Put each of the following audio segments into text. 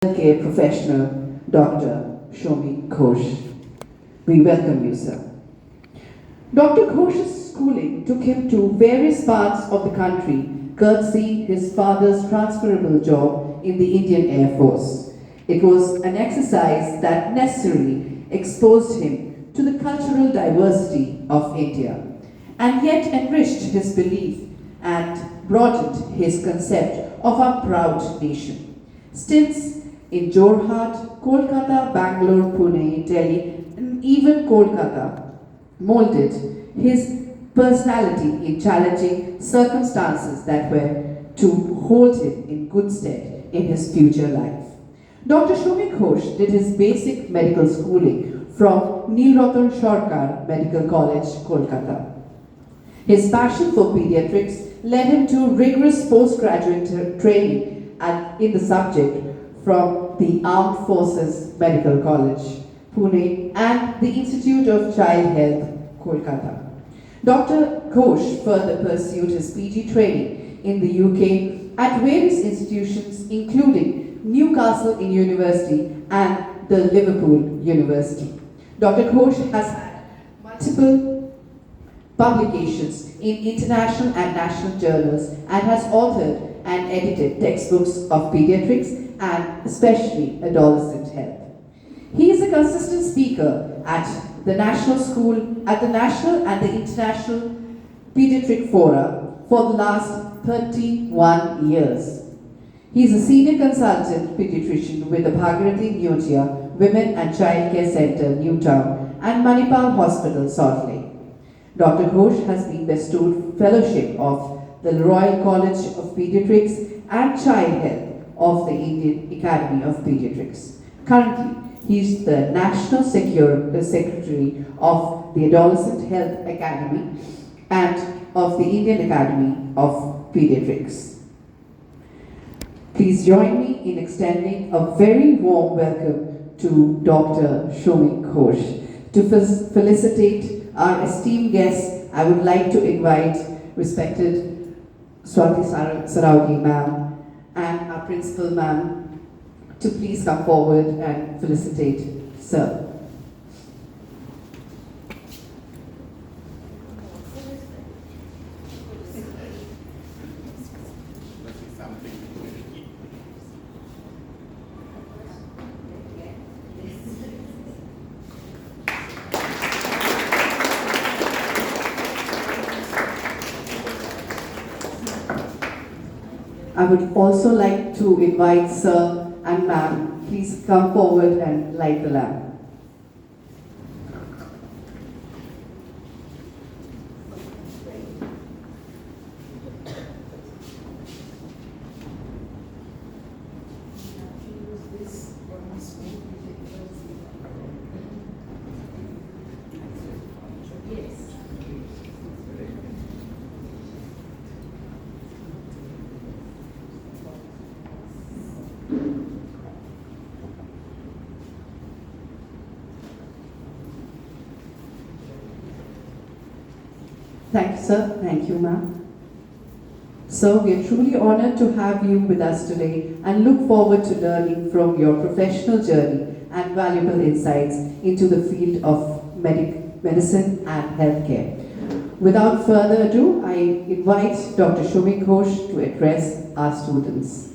healthcare professional, Dr. Shamik Ghosh. We welcome you, sir. Dr. Ghosh's schooling took him to various parts of the country, courtesy his father's transferable job in the Indian Air Force. It was an exercise that necessarily exposed him to the cultural diversity of India, and yet enriched his belief and broadened his concept of our proud nation. Stints in Jorhat, Kolkata, Bangalore, Pune, Delhi, and even Kolkata molded his personality in challenging circumstances that were to hold him in good stead in his future life. Dr. Shamik Ghosh did his basic medical schooling from Neelratan Sarkar Medical College, Kolkata. His passion for pediatrics led him to rigorous postgraduate training in the subject from the Armed Forces Medical College, Pune, and the Institute of Child Health, Kolkata. Dr. Ghosh further pursued his PG training in the UK at various institutions including Newcastle University and the Liverpool University. Dr. Ghosh has had multiple publications in international and national journals and has authored and edited textbooks of pediatrics and especially adolescent health. He is a consistent speaker at the National and the International Pediatric Fora for the last 31 years. He is a senior consultant pediatrician with the Bhagirathi Neotia Women and Child Care Center, Newtown, and Manipal Hospital, Salt Lake. Dr. Ghosh has been bestowed fellowship of the Royal College of Pediatrics and Child Health of the Indian Academy of Pediatrics. Currently, he is the National Secretary of the Adolescent Health Academy and of the Indian Academy of Pediatrics. Please join me in extending a very warm welcome to Dr. Shamik Ghosh. To felicitate our esteemed guests, I would like to invite respected Swati Saraugi ma'am and our principal ma'am to please come forward and felicitate sir. I would also like to invite sir and ma'am, please come forward and light the lamp. Thank you, sir. Thank you, ma'am. So, we are truly honored to have you with us today and look forward to learning from your professional journey and valuable insights into the field of medicine and healthcare. Without further ado, I invite Dr. Shamik Ghosh to address our students.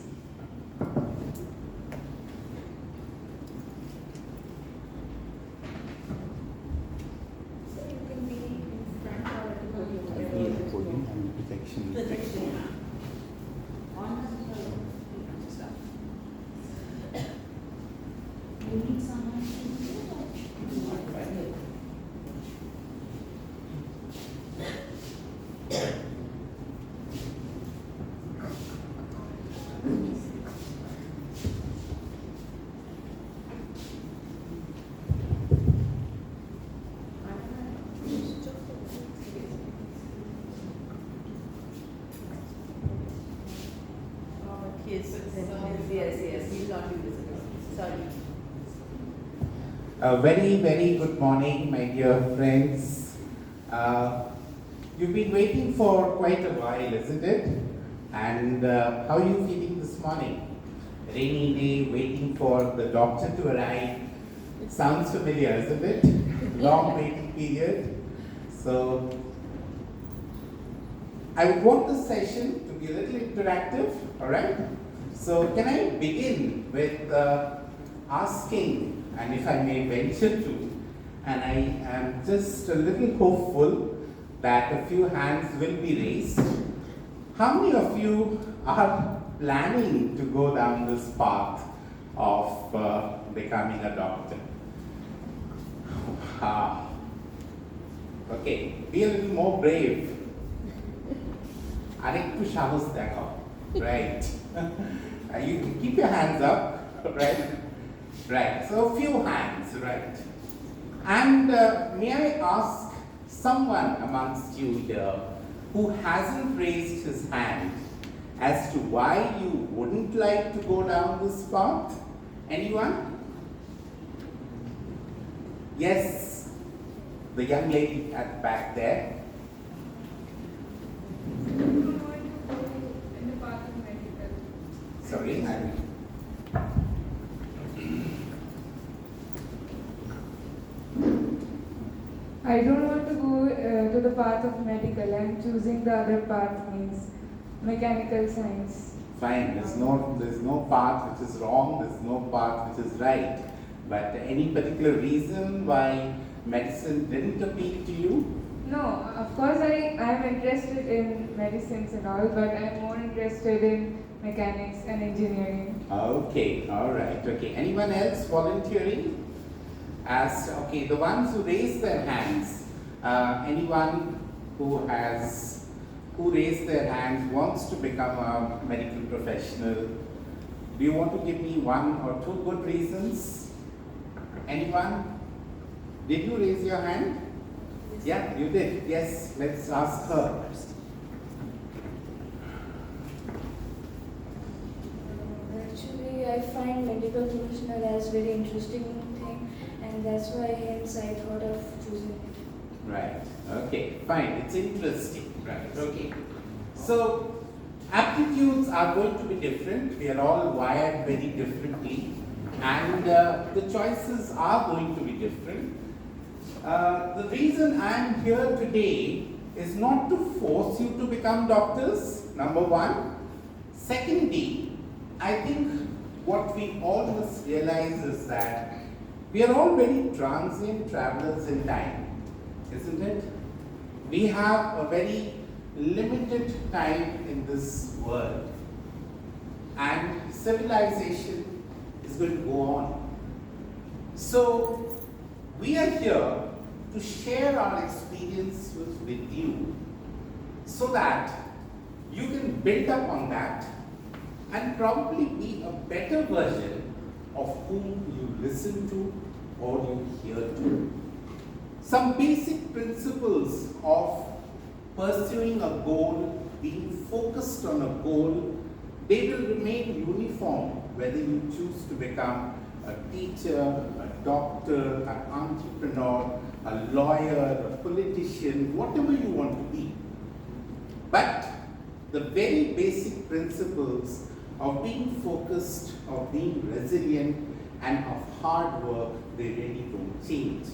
Yes, he'll not be visible. Sorry. A very, very good morning, my dear friends. You've been waiting for quite a while, isn't it? And how are you feeling this morning? rainy day, waiting for the doctor to arrive. It sounds familiar, isn't it? Long waiting period. So, I would want this session to be a little interactive, alright? So, can I begin with asking, and if I may venture to, and I am just a little hopeful that a few hands will be raised. How many of you are planning to go down this path of becoming a doctor? Okay, be a little more brave. Arektu shahos dekho, right? You can keep your hands up, right? Right, so a few hands, right? And may I ask someone amongst you here who hasn't raised his hand as to why you wouldn't like to go down this path? Anyone? Yes, the young lady at the back there. Sorry, I don't want to go to the path of medical. I'm choosing the other path, means mechanical science. Fine, there's no path which is wrong, there's no path which is right. But any particular reason why medicine didn't appeal to you? No, of course I am interested in medicines and all, but I'm more interested in mechanics and engineering. Okay, alright, okay. Anyone else volunteering? Okay, the ones who raised their hands, anyone who raised their hands wants to become a medical professional. Do you want to give me one or two good reasons? Anyone? Did you raise your hand? Yes. Yeah, you did. Yes, let's ask her. Actually, I find medical professional as very interesting thing, and that's why hence I thought of choosing it. Right. Okay. Fine. It's interesting. Right. Okay. So, aptitudes are going to be different. We are all wired very differently, and the choices are going to be different. The reason I am here today is not to force you to become doctors, number one. Secondly, I think what we all must realize is that we are all very transient travelers in time, isn't it? We have a very limited time in this world, and civilization is going to go on. So, we are here to share our experiences with you so that you can build up on that and probably be a better version of whom you listen to or you hear to. Some basic principles of pursuing a goal, being focused on a goal, they will remain uniform whether you choose to become a teacher, a doctor, an entrepreneur, a lawyer, a politician, whatever you want to be. But the very basic principles of being focused, of being resilient, and of hard work, they really don't change.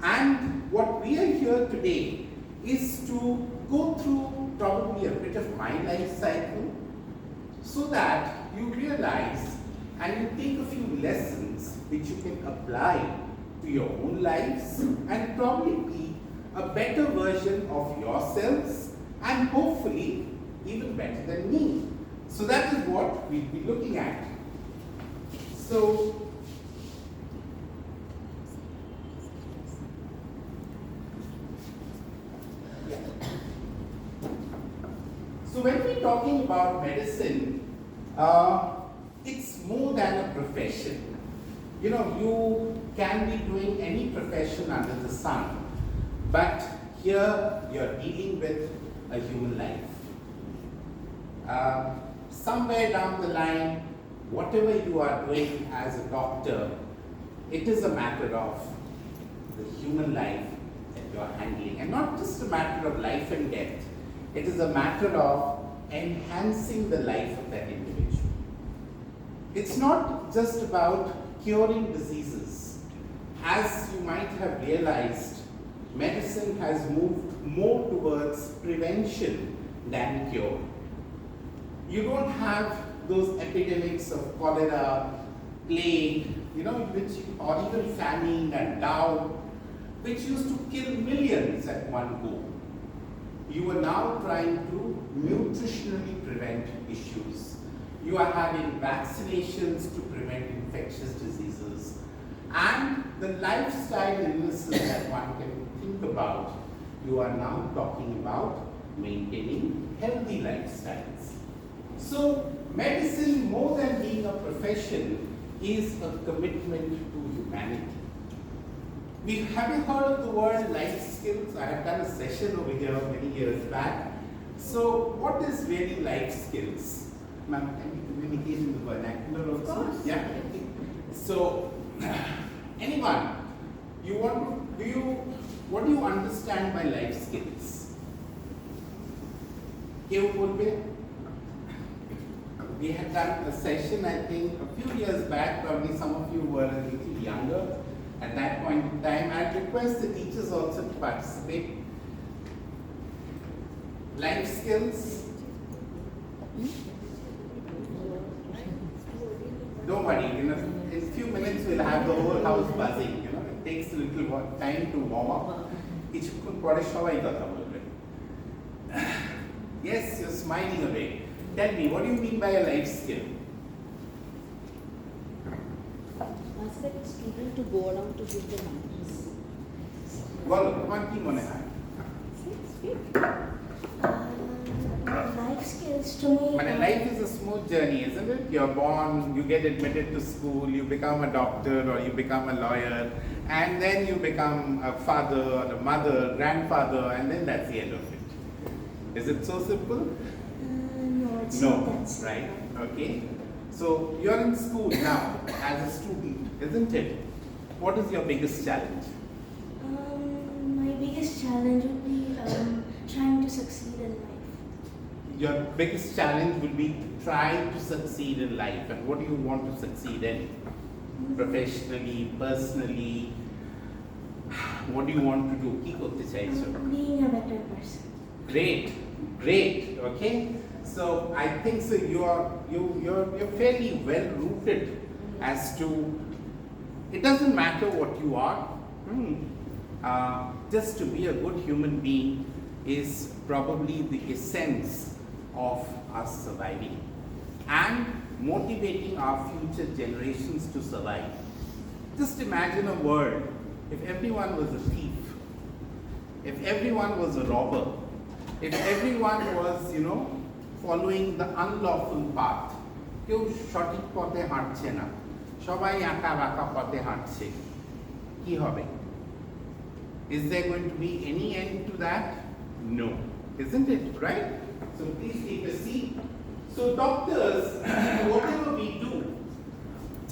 And what we are here today is to go through probably a bit of my life cycle so that you realize and you take a few lessons which you can apply to your own lives and probably be a better version of yourselves and hopefully even better than me. So that is what we'll be looking at. So, so when we're talking about medicine, it's more than a profession. You know, you can be doing any profession under the sun, but here you're dealing with a human life. Somewhere down the line, whatever you are doing as a doctor, it is a matter of the human life that you are handling, and not just a matter of life and death. It is a matter of enhancing the life of that individual. It's not just about curing diseases. As you might have realized, medicine has moved more towards prevention than cure. You don't have those epidemics of cholera, plague, or even famine and drought, which used to kill millions at one go. You are now trying to nutritionally prevent issues. You are having vaccinations to prevent infectious diseases, and the lifestyle illnesses that one can think about, you are now talking about maintaining healthy lifestyles. So medicine, more than being a profession, is a commitment to humanity. Have you heard of the word life skills? I have done a session over here many years back. So what is really life skills? Ma'am, can you communicate in the vernacular also? Of course. Yeah. So anyone, what do you understand by life skills? We had done a session, I think, a few years back. Probably some of you were a little younger at that point in time. I'd request the teachers also to participate. Life skills. Don't worry, in a few minutes we'll have the whole house buzzing. It takes a little time to warm up. Yes, you're smiling away. Tell me, what do you mean by a life skill? Ask the student to go around to give the numbers. Life skills to me. Life is a smooth journey, isn't it? You're born, you get admitted to school, you become a doctor or you become a lawyer, and then you become a father or a mother, grandfather, and then that's the end of it. Is it so simple? No, it's No, not that simple. right? Okay. So you're in school now as a student, isn't it? What is your biggest challenge? My biggest challenge would be trying to succeed in life. Your biggest challenge will be trying to succeed in life. And what do you want to succeed in? Professionally, personally? What do you want to do? Being a better person. Great, okay? So I think so you're fairly well rooted as to, it doesn't matter what you are. Just to be a good human being is probably the essence of us surviving and motivating our future generations to survive. Just imagine a world if everyone was a thief, if everyone was a robber, if everyone was, following the unlawful path. কেউ সঠিক পথে হাঁটছে না, সবাই একা বাঁকা পথে হাঁটছে, কি হবে? Is there going to be any end to that? No, isn't it, right? So please take a seat. So doctors, whatever we do,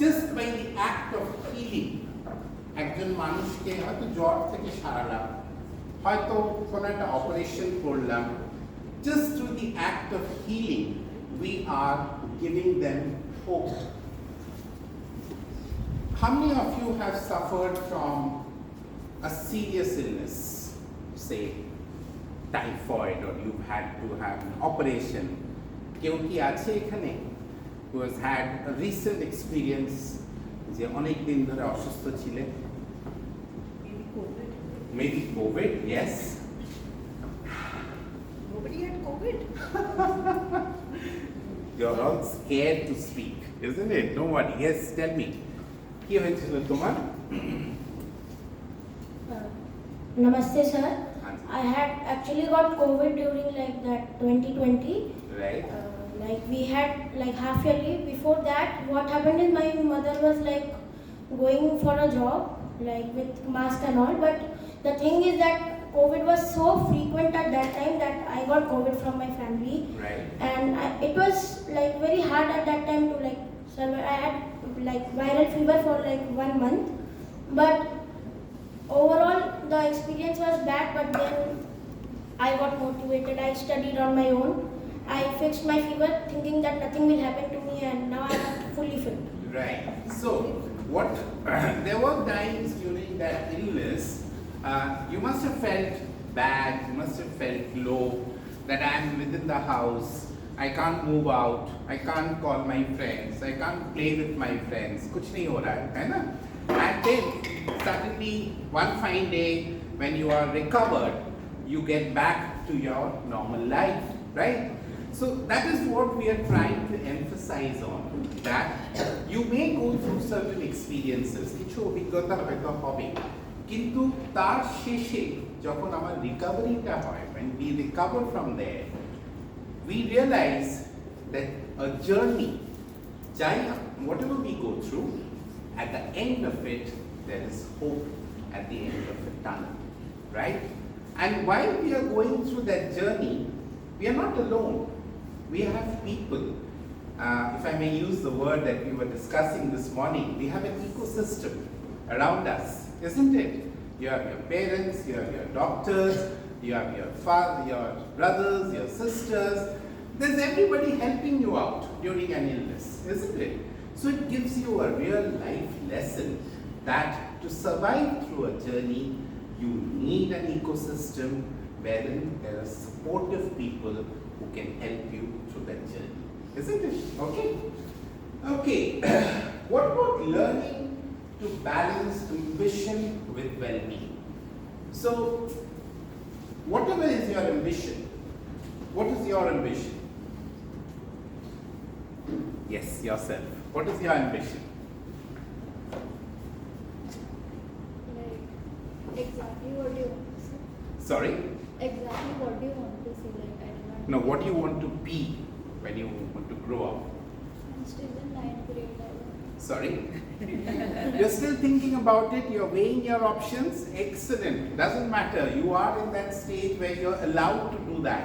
just by the act of healing, একজন মানুষকে হয়তো জ্বর থেকে সারালাম, হয়তো কোনো একটা অপারেশন করলাম, just through the act of healing, we are giving them hope. How many of you have suffered from a serious illness, say typhoid, or you've had to have an operation? কেউ কি আছে এখানে who has had a recent experience যে অনেক দিন ধরে অসুস্থ ছিলেন? Maybe COVID, yes. Nobody had COVID. You're all scared to speak, isn't it? Nobody. Yes, tell me. কি হয়েছিল তোমার? Namaste sir. I had actually got COVID during like that 2020. Right. Like we had like half yearly. Before that, what happened is my mother was like going for a job like with mask and all. But the thing is that COVID was so frequent at that time that I got COVID from my family. Right. And it was like very hard at that time to like survive. I had like viral fever for like 1 month. But overall, the experience was bad, but then I got motivated. I studied on my own. I fixed my fever thinking that nothing will happen to me, and now I have fully fit. Right. So, what there were times during that illness, you must have felt bad, you must have felt low, that I am within the house, I can't move out, I can't call my friends, I can't play with my friends, कुछ नहीं हो रहा है ना? And then suddenly one fine day when you are recovered, you get back to your normal life, right? So that is what we are trying to emphasize on, that you may go through certain experiences, কিছু অভিজ্ঞতা হয়তো হবে, কিন্তু তার শেষে যখন আমার রিকভারিটা হয়, when we recover from there, we realize that a journey, whatever we go through, at the end of it, there is hope at the end of the tunnel, right? And while we are going through that journey, we are not alone. We have people, if I may use the word that we were discussing this morning, we have an ecosystem around us, isn't it? You have your parents, you have your doctors, you have your father, your brothers, your sisters. There's everybody helping you out during an illness, isn't it? So it gives you a real life lesson that to survive through a journey, you need an ecosystem wherein there are supportive people who can help you through that journey, isn't it? Okay? Okay. What about learning to balance ambition with well-being? So, whatever is your ambition, what is your ambition? Yes, yourself. What is your ambition? Like, exactly what do you want to say? Sorry? Exactly what do you want to say? Like, I do not No, what do you want to be when you want to grow up? I'm still in 9th grade. I don't know. Sorry? You're still thinking about it, you're weighing your options. Excellent. Doesn't matter. You are in that stage where you're allowed to do that.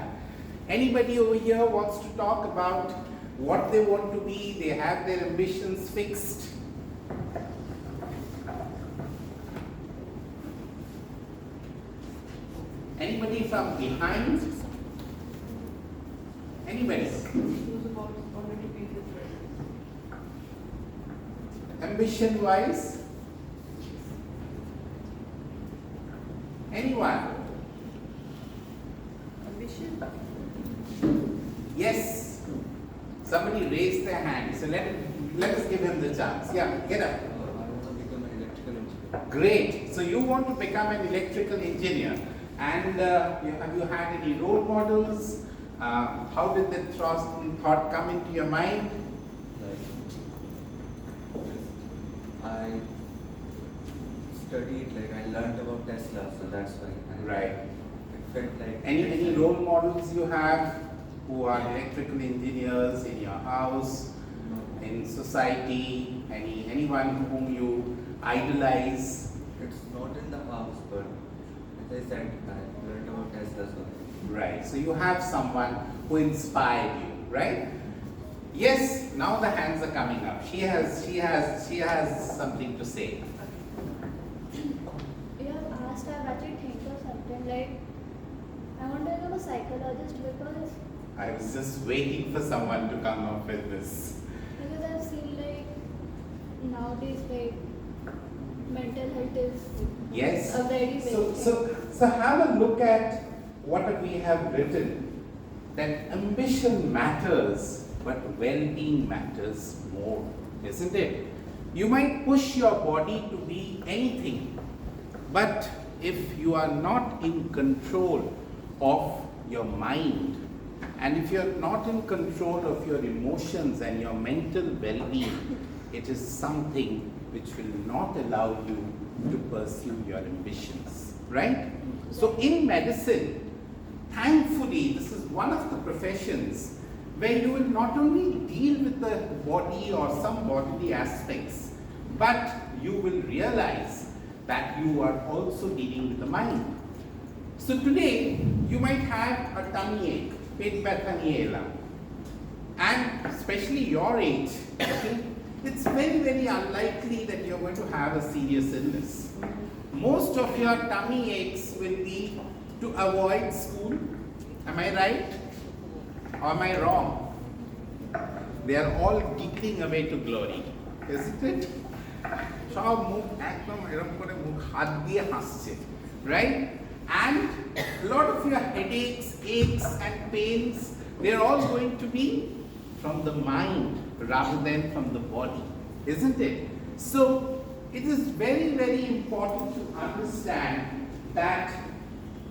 Anybody over here wants to talk about what they want to be, they have their ambitions fixed? Anybody from behind? Anybody? Ambition wise? Anyone? Ambition? Yes. Somebody raised their hand. So let us give him the chance. Yeah, get up. I want to become an electrical engineer. Great. So you want to become an electrical engineer. And have you had any role models? How did that thought come into your mind? Like, I studied, like I learned about Tesla, so that's why. Right. It felt like Any role models you have who are electrical engineers in your house, No, in society, anyone whom you idolize? it's not in the house, but as I said, I learned about Tesla, so Right. So you have someone who inspired you, right? Yes. Now the hands are coming up. She has something to say. You have asked, I've actually think of something like, I want to become a psychologist because I was just waiting for someone to come up with this. I've seen like nowadays like mental health is Yes. a very big thing. So have a look at what we have written. That ambition matters, but well-being matters more, isn't it? You might push your body to be anything, but if you are not in control of your mind, and if you're not in control of your emotions and your mental well-being, it is something which will not allow you to pursue your ambitions, right? So in medicine, thankfully, this is one of the professions where you will not only deal with the body or some bodily aspects, but you will realize that you are also dealing with the mind. So today, you might have a tummy ache, पेट व्यथा नहीं है and especially your age, okay, it's very, very unlikely that you're going to have a serious illness. Most of your tummy aches will be to avoid school. Am I right? Or am I wrong? they are all giggling away to glory, isn't it? সব মুখ একদম এরকম করে মুখ হাত দিয়ে হাসছে, right? And a lot of your headaches, aches and pains, they're all going to be from the mind rather than from the body, isn't it? So it is very, very important to understand that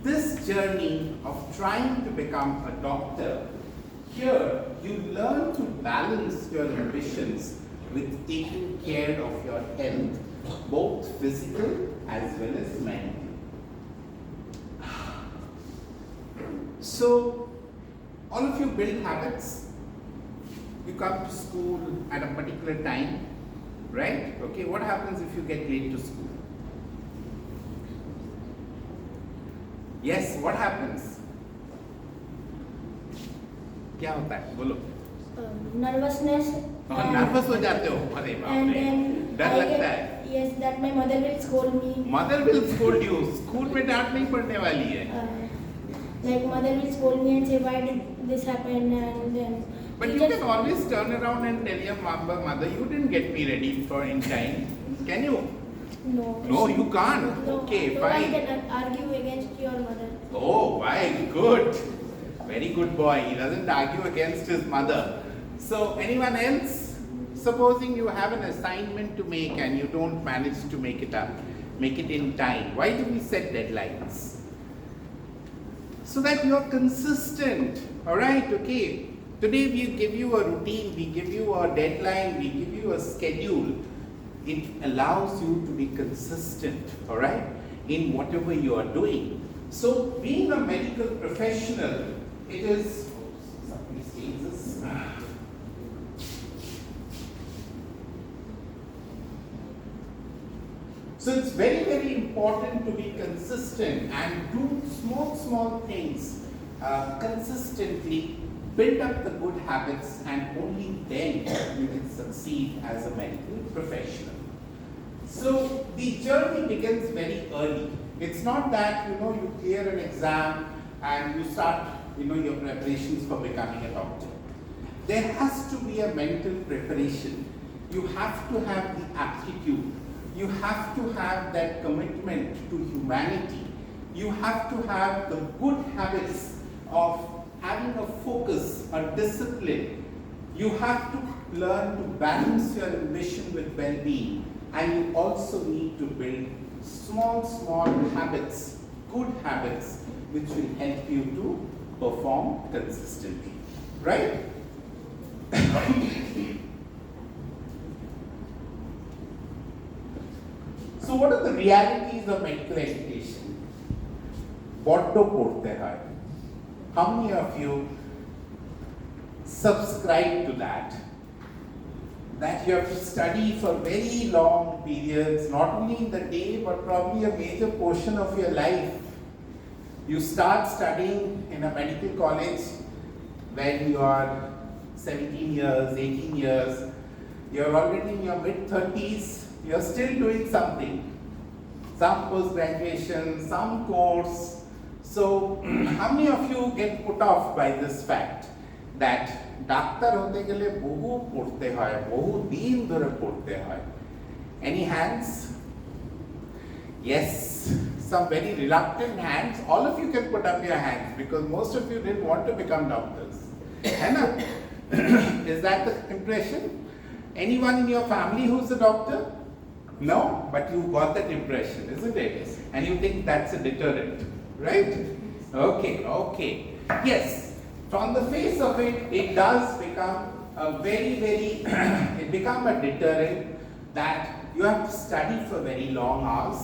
this journey of trying to become a doctor, here you learn to balance your ambitions with taking care of your health, both physical as well as mental. So, all of you build habits. You come to school at a particular time, right? Okay, what happens if you get late to school? Yes, what happens? क्या होता है? बोलो. Nervousness. Nervous हो जाते हो? अरे बाप And रे. then डर लगता है. Yes, that my mother will scold me. Mother will scold you. School में डांट नहीं पड़ने वाली है. Like mother will scold me and say why did this happen, and then. But you can always turn around and tell your mother, you didn't get me ready for in time. Can you? No. No, you can't. No, Okay, no fine. one can argue against your mother. Oh, why? Good. Very good boy. He doesn't argue against his mother. So, anyone else? Supposing you have an assignment to make and you don't manage to make it in time. Why do we set deadlines? So that you're consistent. Alright, okay. Today we give you a routine, we give you a deadline, we give you a schedule. It allows you to be consistent, alright, in whatever you are doing. So being a medical professional, it is, so it's very, very important to be consistent and do small things consistently. Build up the good habits, and only then you can succeed as a medical professional. So the journey begins very early. It's not that you clear an exam and you start your preparations for becoming a doctor. There has to be a mental preparation. You have to have the aptitude. You have to have that commitment to humanity. You have to have the good habits of having a focus, a discipline. You have to learn to balance your ambition with well-being, and you also need to build small habits, good habits, which will help you to perform consistently, right? So what are the realities of medical education? বড্ড পড়তে হয়. How many of you subscribe to that? That you have to study for very long periods, not only in the day, but probably a major portion of your life. You start studying in a medical college when you are 17 years, 18 years, you're already in your mid-30s, you're still doing something. Some post-graduation, some course. So, how many of you get put off by this fact that doctor হতে গেলে বহু পড়তে হয়, বহু দিন ধরে পড়তে হয়? Any hands? Yes, some very reluctant hands. All of you can put up your hands because most of you didn't want to become doctors. Is that the impression? Anyone in your family who's a doctor? No, but you got that impression, isn't it? And you think that's a deterrent. Right? Okay. Yes, from the face of it, it does become a very, it become a deterrent that you have to study for very long hours,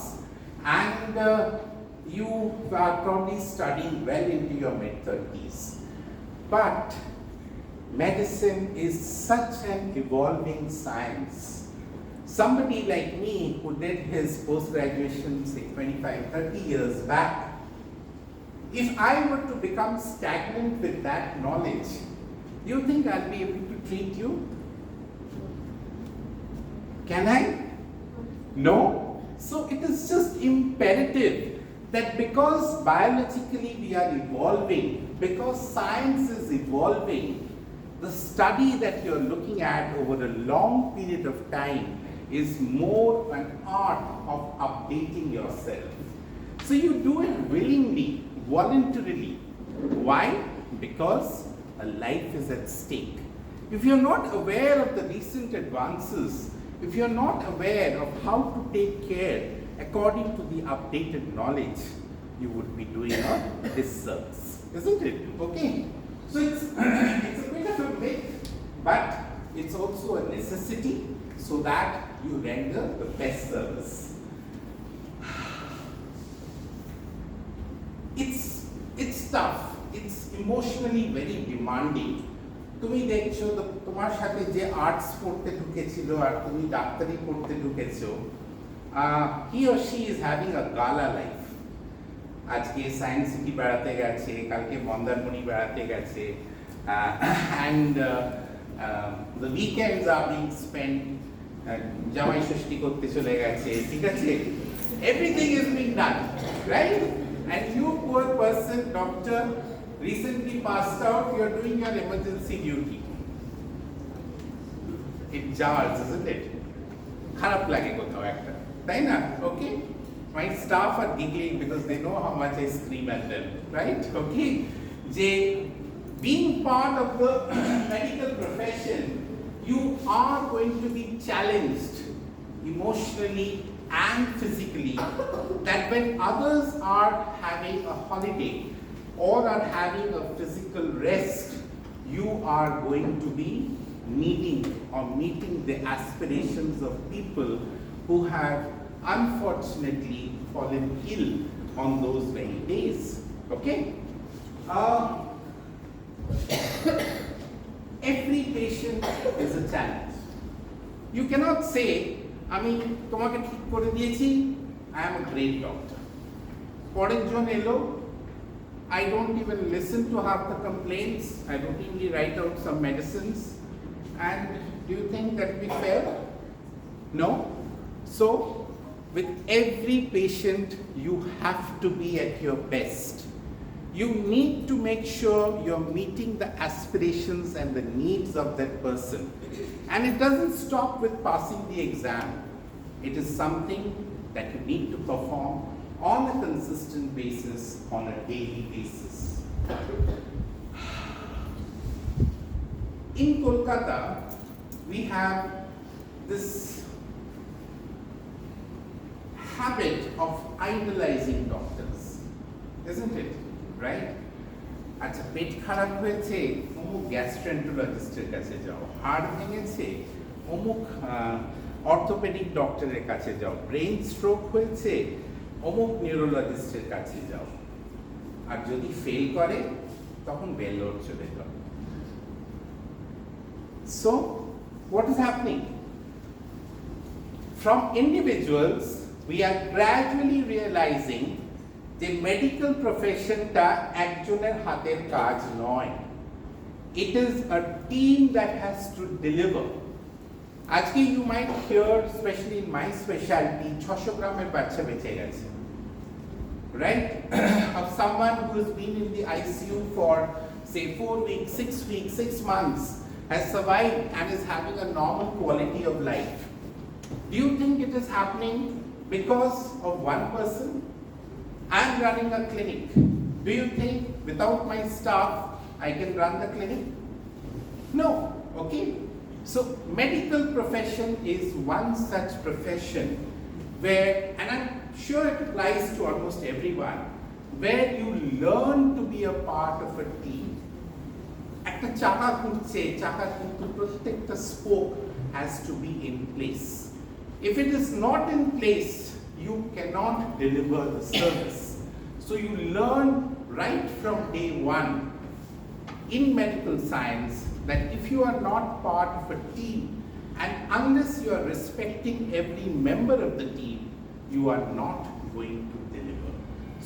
and you are probably studying well into your mid-30s. But medicine is such an evolving science. Somebody like me who did his post-graduation, say 25, 30 years back, if I were to become stagnant with that knowledge, do you think I'll be able to treat you? Can I? No? So it is just imperative that because biologically we are evolving, because science is evolving, the study that you're looking at over a long period of time is more an art of updating yourself. So you do it willingly, voluntarily. Why? Because a life is at stake. If you're not aware of the recent advances, if you're not aware of how to take care according to the updated knowledge, you would be doing a disservice, isn't it? Okay. So it's a bit of a myth, but it's also a necessity so that you render the best service. It's tough. It's emotionally very demanding. তুমি দেখছো তোমার সাথে যে arts পড়তে ঢুকেছিল আর তুমি ডাক্তারি পড়তে ঢুকেছো, he or she is having a gala life. আজকে সায়েন্স সিটি বেড়াতে গেছে, কালকে মন্দারমণি বেড়াতে গেছে, and the weekends are being spent জামাই ষষ্ঠী করতে চলে গেছে, ঠিক আছে? Everything is being done, right? And you poor person, doctor, recently passed out, you are doing your emergency duty. It jars, isn't it? খারাপ লাগে কোথাও একটা, তাই না? Okay? My staff are giggling because they know how much I scream at them, right? Okay? Being part of the medical profession, you are going to be challenged emotionally and physically, that when others are having a holiday or are having a physical rest, you are going to be meeting the aspirations of people who have unfortunately fallen ill on those very days. Okay? Every patient is a challenge. You cannot say, আমি তোমাকে ঠিক করে দিয়েছি, I am a great doctor. পরের জন এলো, I don't even listen to half the complaints, I routinely write out some medicines, and do you think that will be fair? No. So, with every patient, you have to be at your best. You need to make sure you're meeting the aspirations and the needs of that person. And it doesn't stop with passing the exam. It is something that you need to perform on a consistent basis, on a daily basis. In Kolkata, we have this habit of idolizing doctors, isn't it? Right? আচ্ছা, পেট খারাপ হয়েছে, অমুক গ্যাস্ট্রেন্টোলজিস্টের কাছে যাও, হাড় ভেঙেছে, অমুক orthopaedic ডক্টরের কাছে যাও, ব্রেন স্ট্রোক হয়েছে, অমুক নিউরোলজিস্টের কাছে যাও, আর যদি ফেল করে তখন বেলোর চলে যাও। So, what is happening? From individuals, we are gradually realizing the medical professionটা একজনের হাতের কাজ নয়. It is a team that has to deliver. আজকে you might hear, especially in my specialty, 600 গ্রামের বাচ্চা বেঁচে গেছে, right? Of someone who has been in the ICU for say 4 weeks, 6 weeks, 6 months, has survived and is having a normal quality of life. Do you think it is happening because of one person? I'm running a clinic. Do you think without my staff I can run the clinic? No. Okay? So medical profession is one such profession where, and I'm sure it applies to almost everyone, where you learn to be a part of a team. একটা চাকা ঘুরছে, চাকার কিন্তু প্রত্যেকটা spoke has to be in place. If it is not in place, you cannot deliver the service. So you learn right from day one in medical science that if you are not part of a team, and unless you are respecting every member of the team, you are not going to deliver.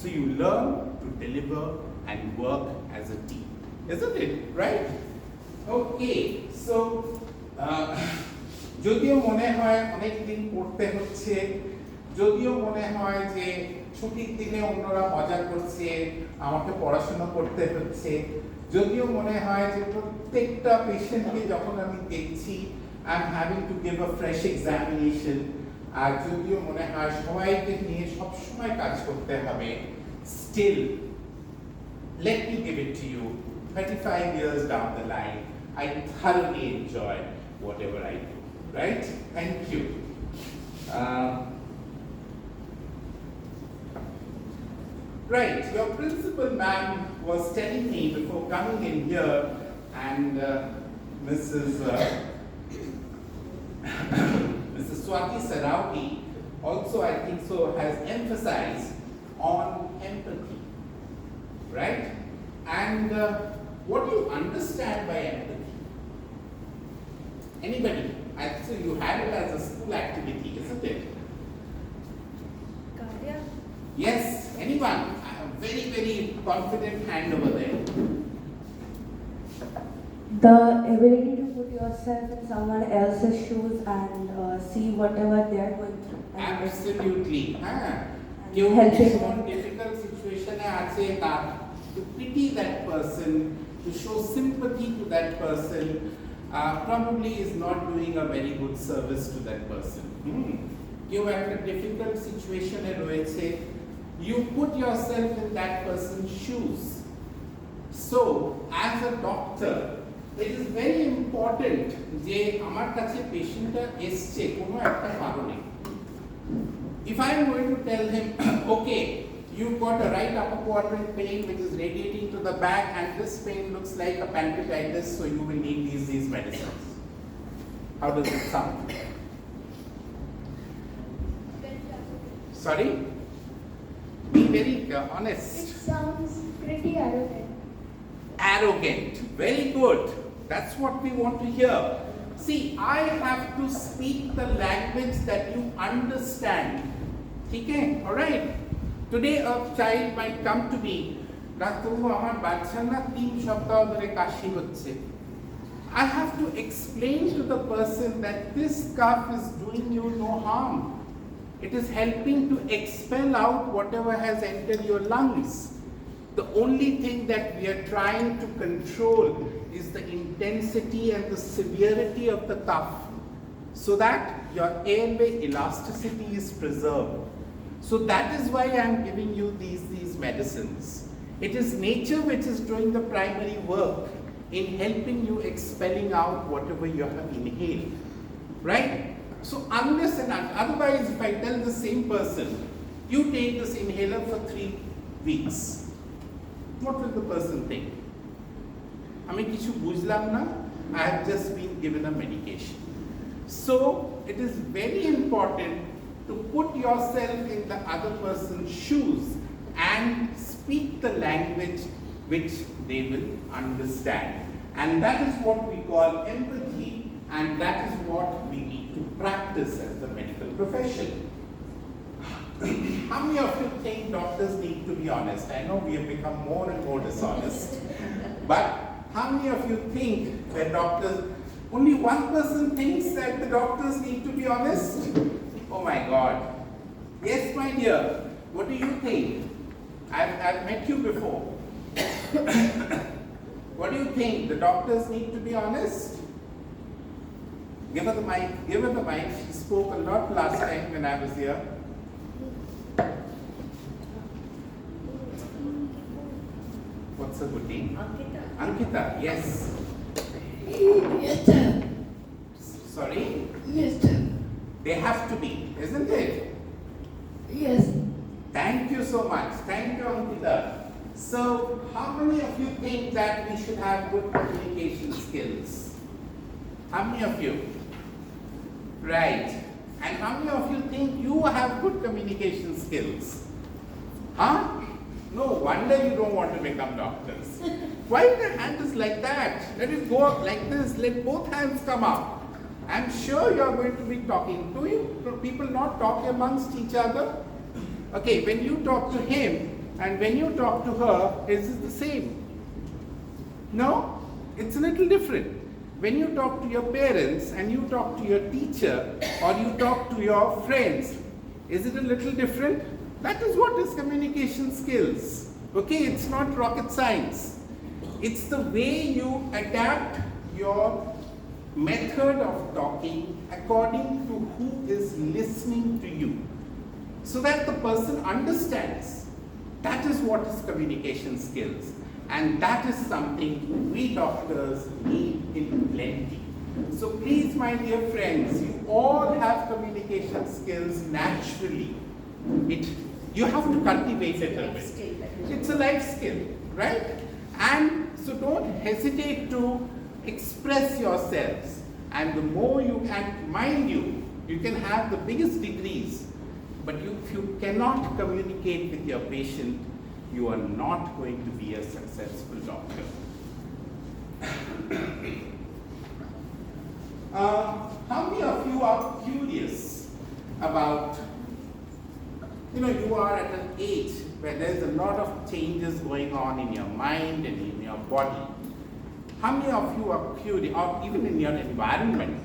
So you learn to deliver and work as a team. Isn't it? Right? Okay. So, যদিও মনে হয় অনেক দিন পড়তে হচ্ছে, যদিও মনে হয় যে ছুটির দিনে অন্যরা মজা করছে, আমাকে পড়াশোনা করতে হচ্ছে, যদিও মনে হয় যে প্রত্যেকটা পেশেন্টকে যখন আমি দেখছি I am having to give a fresh examination, আর যদিও মনে হয় সবাইকে নিয়ে সবসময় কাজ করতে হবে, still let me give it to you, 35 years down the line I thoroughly enjoy whatever I do, right? Thank you. Right, your principal ma'am was telling me before coming in here, and Mrs. Mrs. Swati Sarauti also, I think so, has emphasized on empathy, right? And what do you understand by empathy? Anybody? So you had it as a school activity, isn't it? Yes, anyone? I have very, very confident hand over there. The ability to put yourself in someone else's shoes and see whatever they are going through. Absolutely. Helping in difficult situation, to pity that person, to show sympathy to that person, probably is not doing a very good service to that person. You are in a difficult situation, you put yourself in that person's shoes. So, as a doctor, it is very important যে আমার কাছে পেশেন্টটা এসছে কোনো একটা কারণে। If I am going to tell him, okay, you've got a right upper quadrant pain which is radiating to the back, and this pain looks like a pancreatitis, so you will need these medicines. How does it sound? Sorry? Be very honest. It sounds pretty arrogant. Arrogant. Very good. That's what we want to hear. See, I have to speak the language that you understand. Okay? Alright? Today a child might come to me, I have to explain to the person that this cough is doing you no harm. It is helping to expel out whatever has entered your lungs. The only thing that we are trying to control is the intensity and the severity of the cough, so that your airway elasticity is preserved. So that is why I am giving you these medicines. It is nature which is doing the primary work in helping you expelling out whatever you have inhaled, right? So unless and otherwise, if I tell the same person, you take this inhaler for 3 weeks, what will the person think? আমি কিছু বুঝলাম না, I have just been given a medication. So it is very important to put yourself in the other person's shoes and speak the language which they will understand. And that is what we call empathy, and that is what we need to practice as the medical profession. How many of you think doctors need to be honest? I know we have become more and more dishonest, but how many of you think that doctors, only one person thinks that the doctors need to be honest? Oh my God. Yes, my dear, what do you think? I've met you before. What do you think? The doctors need to be honest? Give her the mic, give her the mic. She spoke a lot last time when I was here. What's her good name? Ankita. Ankita, yes. Yes, sir. Sorry? Yes, sir. They have to be, isn't it? Yes. Thank you so much. Thank you, Ankita. So, how many of you think that we should have good communication skills? How many of you? Right. And how many of you think you have good communication skills? Huh? No wonder you don't want to become doctors. Why the hand is like that? Let it go up like this. Let both hands come up. I'm sure you're going to be talking. Do you people not talk amongst each other? Okay, when you talk to him and when you talk to her, is it the same? No? It's a little different. When you talk to your parents and you talk to your teacher or you talk to your friends, is it a little different? That is what is communication skills. Okay, it's not rocket science. It's the way you adapt your method of talking according to who is listening to you, so that the person understands. That is what is communication skills, and that is something we doctors need in plenty. So please, my dear friends, you all have communication skills naturally. You have to cultivate it a bit. It's a life skill, right? And so don't hesitate to express yourselves. And the more you can, mind you, you can have the biggest degrees, but if you cannot communicate with your patient, you are not going to be a successful doctor. How many of you are curious about, you are at an age where there's a lot of changes going on in your mind and in your body. How many of you are curious, or even in your environment?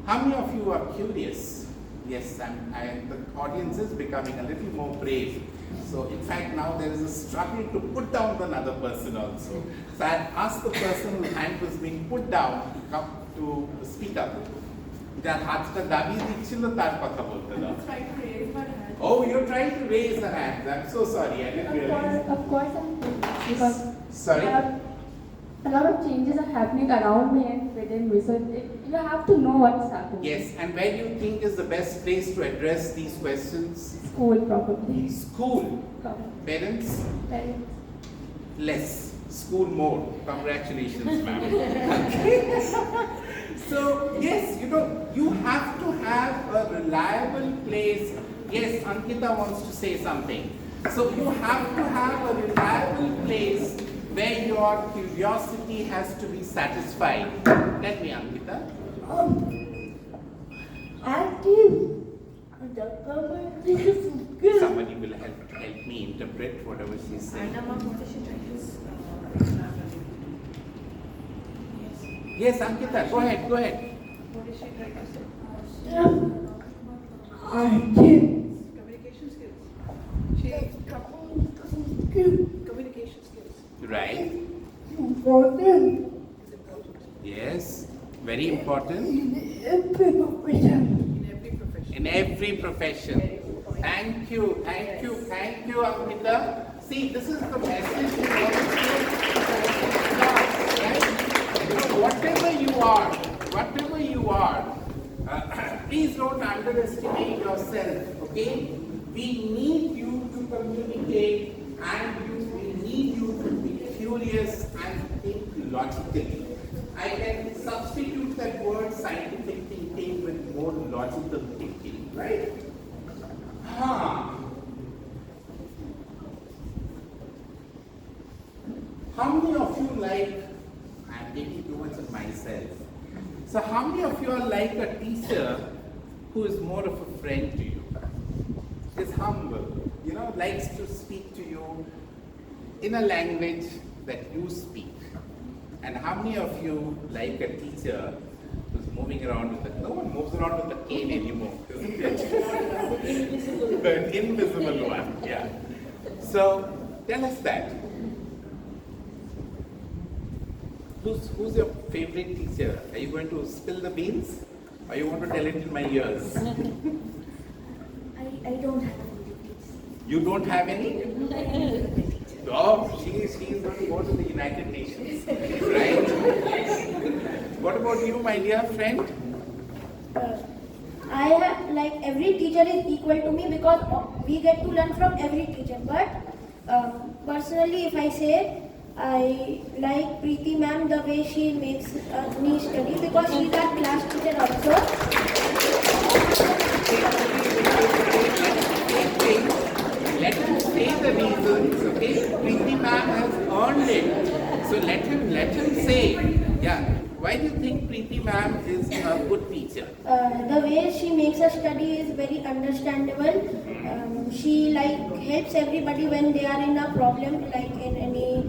How many of you are curious? Yes, the audience is becoming a little more brave. So in fact, now there is a struggle to put down another person also. So I asked the person whose hand was being put down to come to speak up. Oh, you're trying to raise the hand. I'm so sorry, I didn't realize. Of course, because Sorry? a lot of changes are happening around me and within me, so you have to know what's happening. Yes, and where do you think is the best place to address these questions? School, probably. School. Probably. Parents? Parents. Less. School more. Congratulations, ma'am. Okay. So, yes, you have to have a reliable place. Yes, Ankita wants to say something. So, you have to have a reliable place where your curiosity has to be satisfied. Tell me, Ankita. Somebody will help me interpret whatever she's saying. Yes, Ankita, go ahead. What is she trying to say? Communication skills. Communication skills. Right. Important. Yes, very important. In every profession. In every profession. Thank you, Ankita. See, this is the message we want to give. Whatever you are, please don't underestimate yourself, okay? We need you to communicate, and we need you to be curious and think logically. I can substitute that word scientific thinking with more logical thinking, right? How many of you I'm taking too much of myself. So how many of you are like a teacher who is more of a friend to you? Is humble, likes to speak to you in a language that you speak. And how many of you like a teacher who's moving around with no one moves around with a cane anymore, isn't it? An invisible one, yeah. So tell us that. Who's your favorite teacher? Are you going to spill the beans? Or you want to tell it in my ears? I don't have any. You don't have any? Oh, she's going to go to the United Nations, right? What about you, my dear friend? I have, every teacher is equal to me because we get to learn from every teacher. But personally, if I say, I like Preeti ma'am the way she makes me study because she's our class teacher also. Let him say the reasons, okay? Preeti ma'am has earned it. So let him say. Yeah. Why do you think Preeti ma'am is a good teacher? The way she makes us study is very understandable. She helps everybody when they are in a problem, in any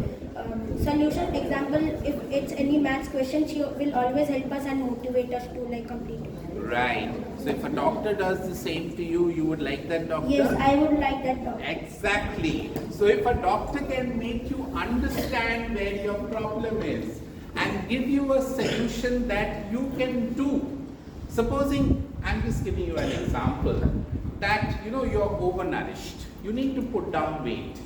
solution. Example, if it's any maths question, she will always help us and motivate us to complete it. Right. So if a doctor does the same to you, you would like that doctor? Yes, I would like that doctor. Exactly. So if a doctor can make you understand where your problem is and give you a solution that you can do. Supposing, I'm just giving you an example, that you're overnourished. You need to put down weight.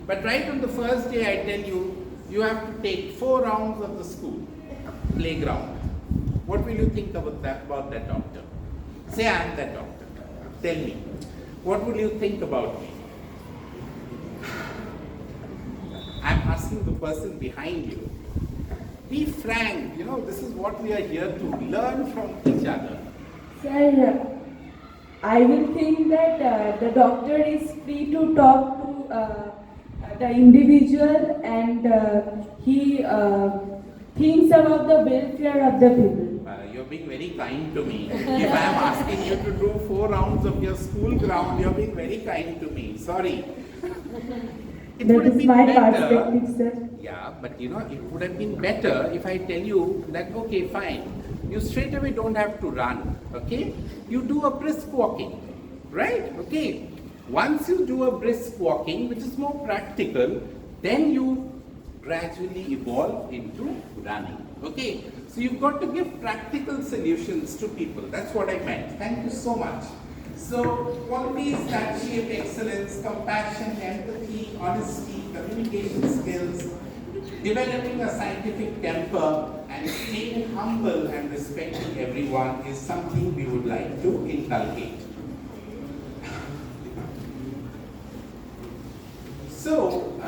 But right on the first day I tell you, you have to take 4 rounds of the school playground. What will you think about that doctor? Say I am that doctor. Tell me. What will you think about me? I'm asking the person behind you. Be frank, this is what we are here to learn from each other. Sir, I will think that the doctor is free to talk to the individual and he thinks about the welfare of the people. You're being very kind to me. If I am asking you to do 4 rounds of your school ground, you're being very kind to me. Sorry. That is my perspective, sir. Yeah, but it would have been better if I tell you that, okay, fine. You straight away don't have to run, okay? You do a brisk walking, right? Okay. Once you do a brisk walking, which is more practical, then you gradually evolve into running, okay? So you've got to give practical solutions to people. That's what I meant. Thank you so much. So qualities that shape excellence: compassion, empathy, honesty, communication skills, developing a scientific temper, and staying humble and respecting everyone is something we would like to inculcate. So,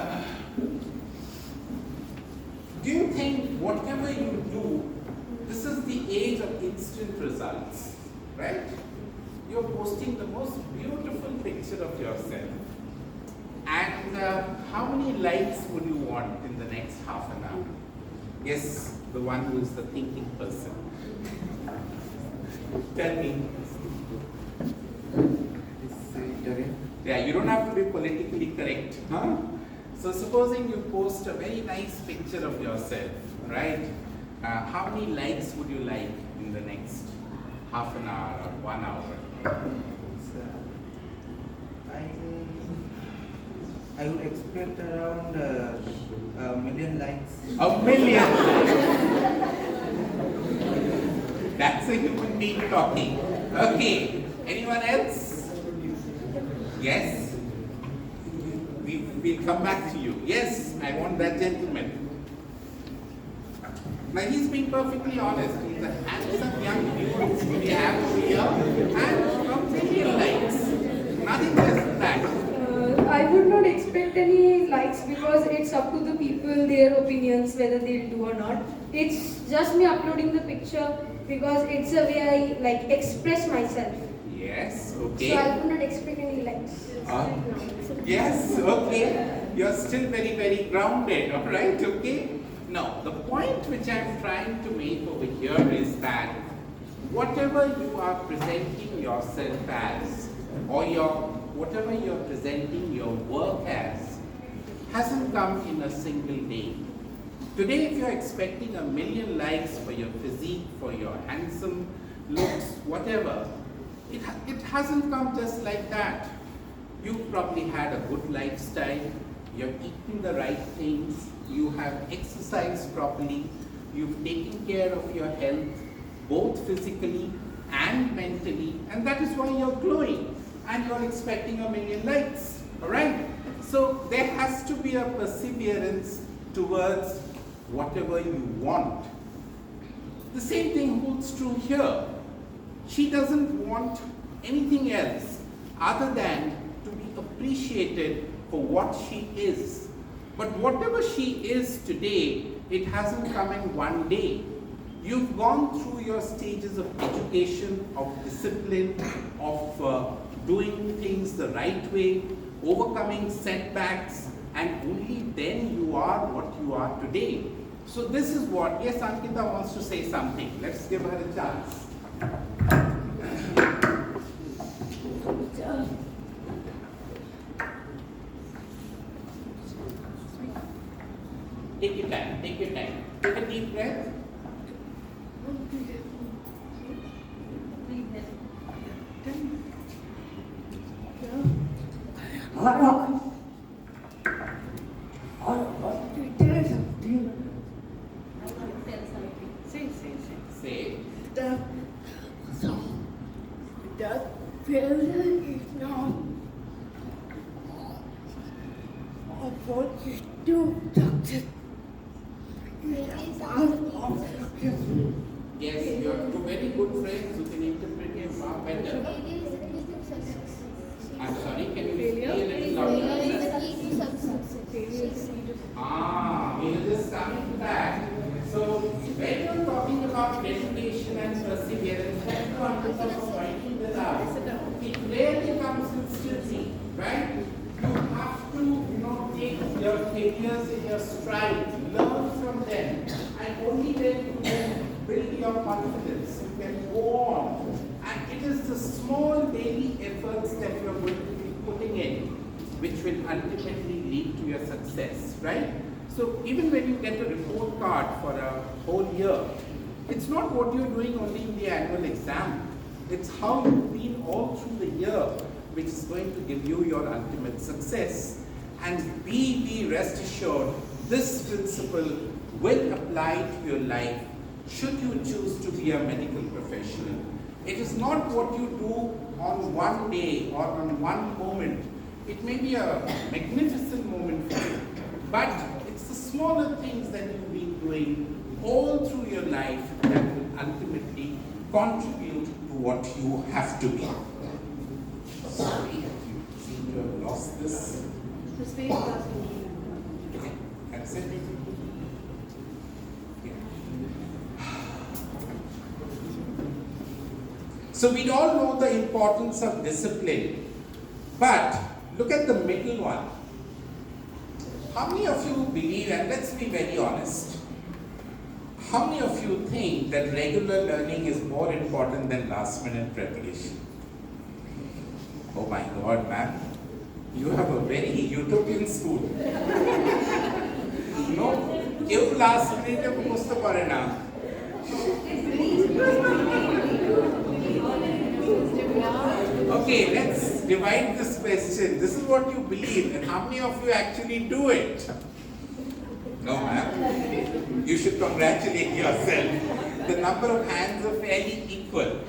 do you think whatever you do, this is the age of instant results, right? You're posting the most beautiful picture of yourself. And how many likes would you want in the next half an hour? Yes, the one who is the thinking person. Tell me. Yeah, you don't have to be politically correct, huh? So supposing you post a very nice picture of yourself, right? How many likes would you like in the next half an hour or 1 hour? I would expect around a million likes. A million likes! That's a human being talking. Okay, anyone else? Yes? We'll come back to you. Yes, I want that gentleman. Now he's being perfectly honest. He's a handsome young dude we have over here and a million likes. Nothing less than that. I would not expect any likes because it's up to the people, their opinions, whether they'll do or not. It's just me uploading the picture because it's a way I express myself. Yes, okay. So I would not expect any likes. Yes, okay. You're still very, very grounded, alright, okay? Now, the point which I'm trying to make over here is that whatever you are presenting yourself as, or whatever you're presenting your work as, hasn't come in a single day. Today, if you're expecting a million likes for your physique, for your handsome looks, whatever, it hasn't come just like that. You've probably had a good lifestyle, you've eaten the right things, you have exercised properly, you've taken care of your health, both physically and mentally, and that is why you're glowing and you're expecting a million likes, alright? So there has to be a perseverance towards whatever you want. The same thing holds true here. She doesn't want anything else other than to be appreciated for what she is. But whatever she is today, it hasn't come in one day. You've gone through your stages of education, of discipline, of doing things the right way, overcoming setbacks, and only then you are what you are today. So this is what, yes, Ankita wants to say something. Let's give her a chance. Take your time, take your time. Take a deep breath. I want to tell something. Say. That failure is not opposite to success. It's a part of success. Yes, you have two very good friends who can interpret it far better. I'm sorry, can you be a little louder? We are just coming to that. So, when you're talking about dedication and perseverance, that's the emphasis of writing this out. It rarely comes instantly, right? You have to, take your failures in your stride, learn from them, and only then you can build your confidence. You can go on. And it is the small daily efforts that you are going to be putting in which will ultimately lead to your success, right? So even when you get a report card for a whole year, it's not what you're doing only in the annual exam. It's how you've been all through the year which is going to give you your ultimate success. And be rest assured, this principle will apply to your life should you choose to be a medical professional. It is not what you do on one day or on one moment. It may be a magnificent moment for you, but it's the smaller things that you've been doing all through your life that will ultimately contribute to what you have to be. Sorry, you seem to have lost this. Okay, that's it. So we all know the importance of discipline, but look at the middle one. How many of you believe, and let's be very honest, how many of you think that regular learning is more important than last minute preparation? Oh my God, ma'am, you have a very utopian school. No, क्यों last minute में मुझसे पढ़े ना? Okay, let's divide this question. This is what you believe, and how many of you actually do it? No, ma'am. You should congratulate yourself. The number of hands are fairly equal.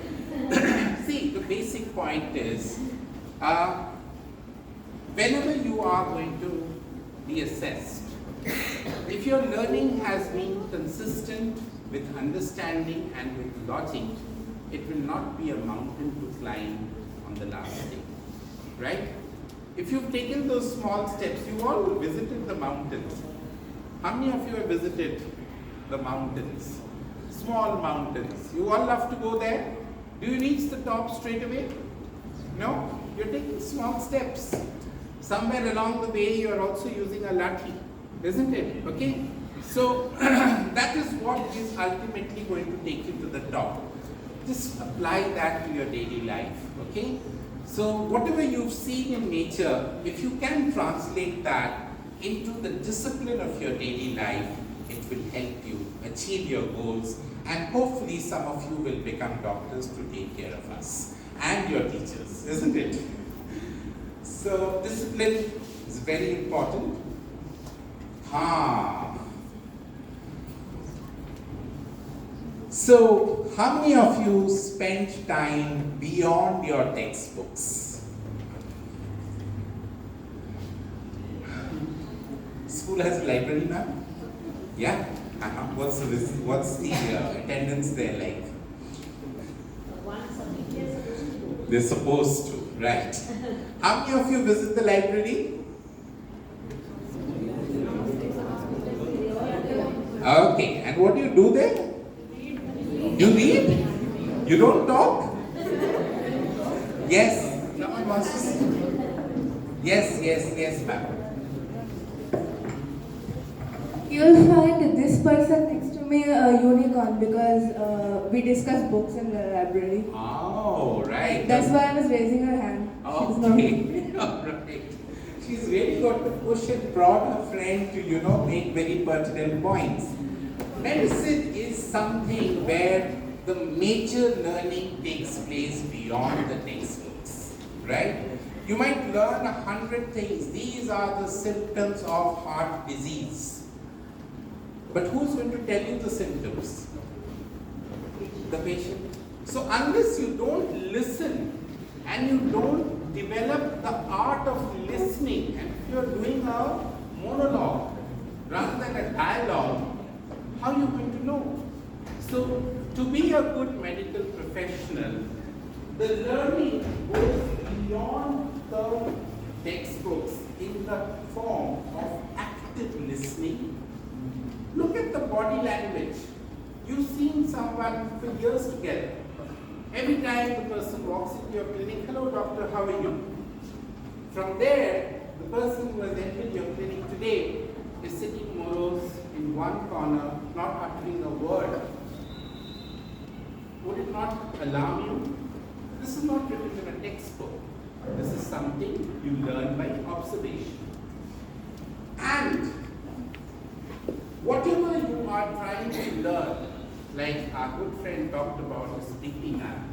See, the basic point is, whenever you are going to be assessed, if your learning has been consistent with understanding and with logic, it will not be a mountain to climb on the last day, right? If you've taken those small steps, you all visited the mountains. How many of you have visited the mountains? Small mountains. You all love to go there? Do you reach the top straight away? No? You're taking small steps. Somewhere along the way, you're also using a lathi, isn't it? Okay? So, that is what is ultimately going to take you to the top. Just apply that to your daily life, okay? So whatever you've seen in nature, if you can translate that into the discipline of your daily life, it will help you achieve your goals, and hopefully some of you will become doctors to take care of us and your teachers, isn't it? So discipline is very important. So, how many of you spend time beyond your textbooks? School has a library now? Yeah? What's the attendance there like? They're supposed to, right? How many of you visit the library? Okay, and what do you do there? You read? You don't talk? Yes. Someone wants to say. Yes, ma'am. You'll find this person next to me a unicorn because we discuss books in the library. Oh, right. That's why I was raising her hand. Okay. All right. She's really got to push and prod her friend to, make very pertinent points. Medicine is something where the major learning takes place beyond the textbooks, right? You might learn 100 things. These are the symptoms of heart disease. But who's going to tell you the symptoms? The patient. So unless you don't listen and you don't develop the art of listening, and if you're doing a monologue rather than a dialogue, how are you going to know? So to be a good medical professional, the learning goes beyond the textbooks in the form of active listening. Look at the body language. You've seen someone for years together. Every time the person walks into your clinic, hello doctor, how are you? From there, the person who has entered your clinic today is sitting morose in one corner, not uttering a word. Would it not alarm you? This is not written in a textbook. This is something you learn by observation. And whatever you are trying to learn, like our good friend talked about the speaking app,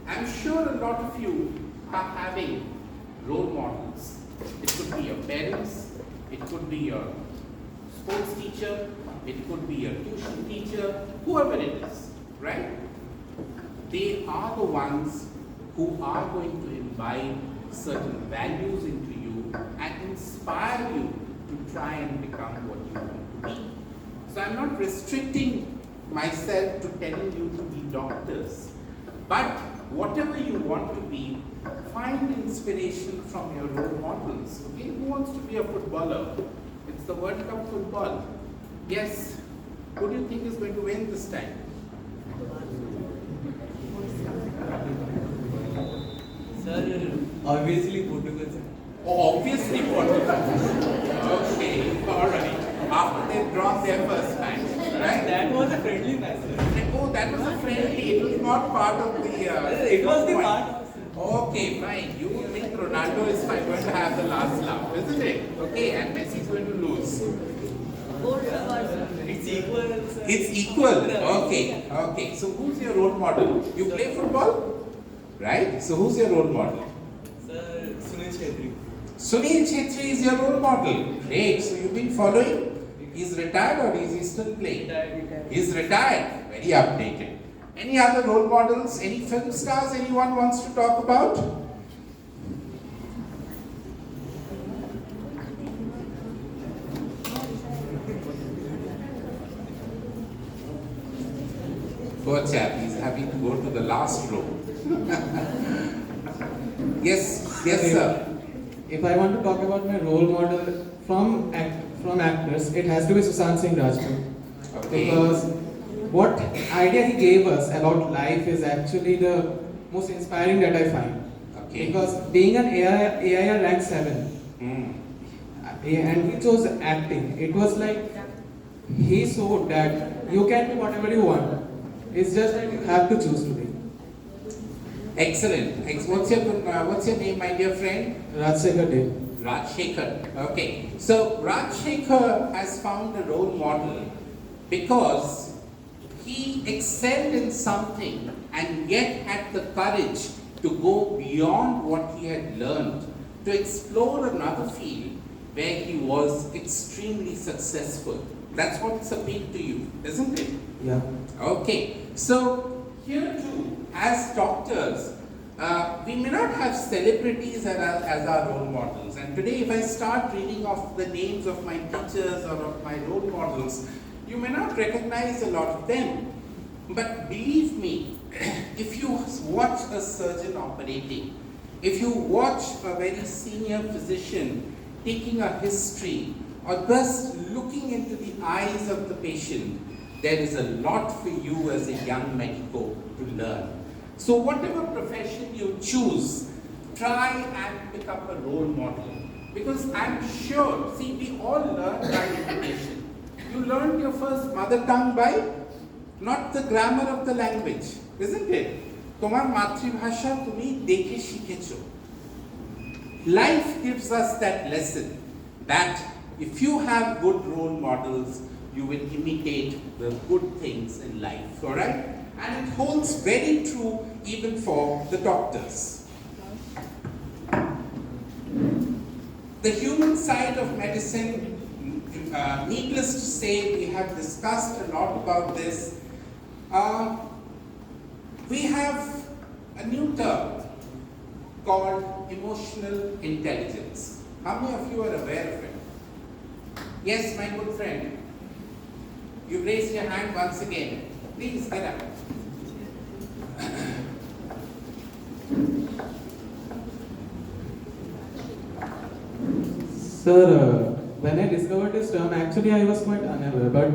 I'm sure a lot of you are having role models. It could be your parents, it could be your sports teacher, it could be your tuition teacher, whoever it is, right? They are the ones who are going to imbibe certain values into you and inspire you to try and become what you want to be. So I'm not restricting myself to telling you to be doctors, but whatever you want to be, find inspiration from your role models. Okay, who wants to be a footballer? It's the World Cup football. Yes, who do you think is going to win this time? Sir, obviously Portugal, sir. Oh, obviously Portugal. Okay, alright. After they've drawn their first match, right? That was a friendly match, sir. Oh, that was a friendly. It was not part of the. It was the part. Okay, fine. You think Ronaldo is going to have the last laugh, isn't it? Okay, and Messi is going to lose. It's equal, sir. It's equal. Okay, okay. So who's your role model? You play football, right? So who's your role model? Sir, Sunil Chhetri. Sunil Chhetri is your role model. Great. So you've been following? He's retired or is he still playing? Retired. He's retired. Very updated. Any other role models? Any film stars anyone wants to talk about? Poor chap, he's having to go to the last row. Yes, yes, sir. If I want to talk about my role model from actors, it has to be Sushant Singh Rajput. Okay. Because what idea he gave us about life is actually the most inspiring that I find. Okay. Because being an AIR rank 7, and he chose acting, it was like he showed that you can be whatever you want. It's just that you have to choose to be. Excellent. What's your name, my dear friend? Rajshekhar Dev. Rajshekhar. Okay. So Rajshekhar has found a role model because he excelled in something and yet had the courage to go beyond what he had learned, to explore another field where he was extremely successful. That's what's appealed to you, isn't it? Yeah. Okay. So here too, as doctors, we may not have celebrities as our role models. And today, if I start reading off the names of my teachers or of my role models, you may not recognize a lot of them. But believe me, if you watch a surgeon operating, if you watch a very senior physician taking a history, or just looking into the eyes of the patient, there is a lot for you as a young medico to learn. So whatever profession you choose, try and pick up a role model. Because I'm sure, see, we all learn by imitation. You learned your first mother tongue by not the grammar of the language, isn't it? তোমার মাতৃভাষা তুমি দেখে শিখেছো. Life gives us that lesson that if you have good role models, you will imitate the good things in life, alright? And it holds very true even for the doctors. The human side of medicine, needless to say, we have discussed a lot about this. We have a new term called emotional intelligence. How many of you are aware of it? Yes, my good friend. You raised your hand once again. Please get up. Sir, when I discovered this term, actually I was quite unaware, but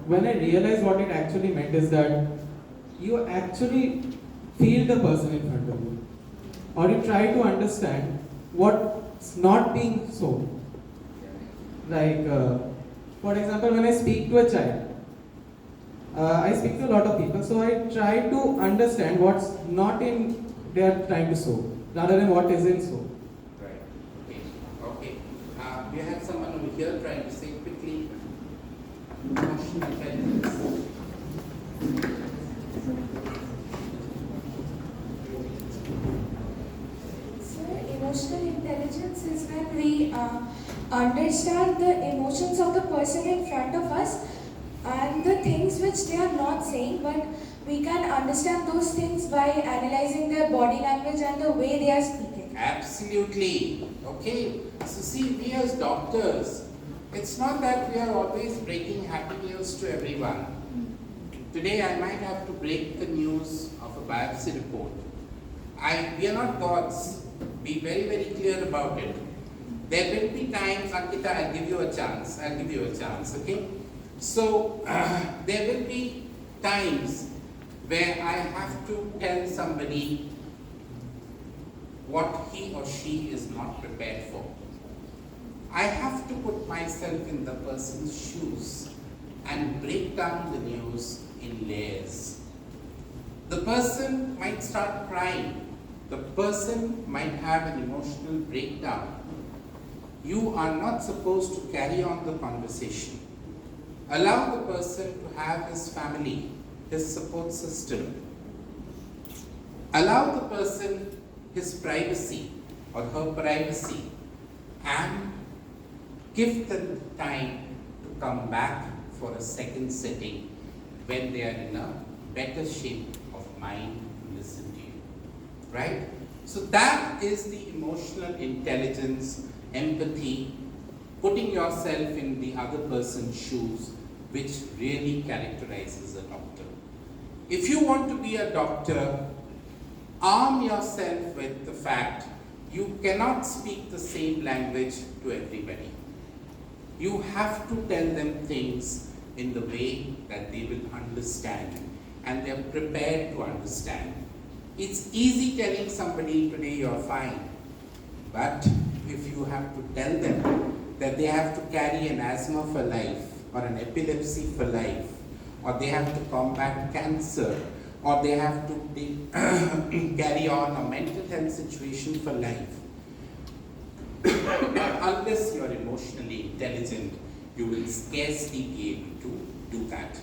when I realized what it actually meant is that you actually feel the person in front of you, or you try to understand what's not being so. Like, for example, when I speak to a child, I speak to a lot of people, so I try to understand what's not in their trying to sow, rather than what is in sow. Right. Okay. We have someone over here trying to say quickly. Emotional intelligence. Emotional intelligence is when we understand the emotions of the person in front of us and the things which they are not saying, but we can understand those things by analyzing their body language and the way they are speaking. Absolutely. Okay. So see, we as doctors, it's not that we are always breaking happy news to everyone. Today I might have to break the news of a biopsy report. We are not gods. Be very, very clear about it. There will be times, Ankita, I'll give you a chance, okay? So, there will be times where I have to tell somebody what he or she is not prepared for. I have to put myself in the person's shoes and break down the news in layers. The person might start crying. The person might have an emotional breakdown. You are not supposed to carry on the conversation. Allow the person to have his family, his support system. Allow the person his privacy or her privacy, and give them time to come back for a second sitting when they are in a better shape of mind to listen to you. Right? So that is the emotional intelligence, empathy, putting yourself in the other person's shoes, which really characterizes a doctor. If you want to be a doctor, arm yourself with the fact you cannot speak the same language to everybody. You have to tell them things in the way that they will understand and they are prepared to understand. It's easy telling somebody today you're fine, but if you have to tell them that they have to carry an asthma for life or an epilepsy for life, or they have to combat cancer, or they have to carry on a mental health situation for life, unless you're emotionally intelligent, you will scarcely be able to do that.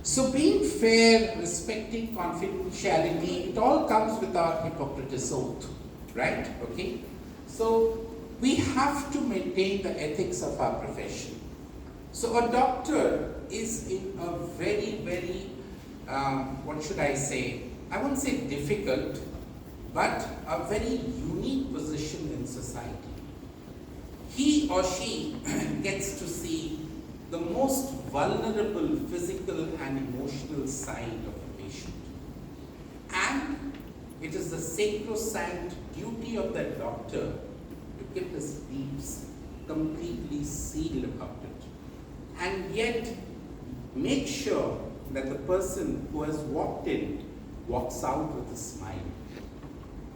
So being fair, respecting confidentiality, it all comes with our Hippocrates oath, right? Okay? So we have to maintain the ethics of our profession. So a doctor is in a very, very, what should I say? I won't say difficult, but a very unique position in society. He or she gets to see the most vulnerable physical and emotional side of a patient. And it is the sacrosanct duty of that doctor to keep his lips completely sealed about it. And yet, make sure that the person who has walked in walks out with a smile.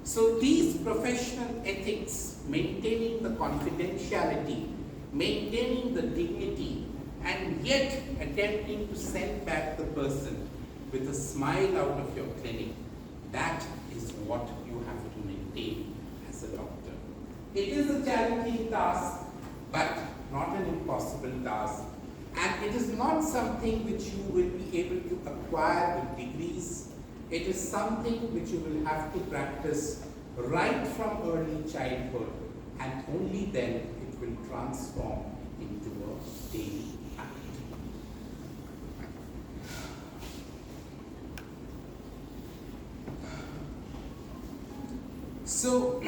So these professional ethics, maintaining the confidentiality, maintaining the dignity, and yet attempting to send back the person with a smile out of your clinic, that is what you have to maintain as a doctor. It is a challenging task, but not an impossible task. And it is not something which you will be able to acquire with degrees it is something which you will have to practice right from early childhood, and only then it will transform into a daily habit. So,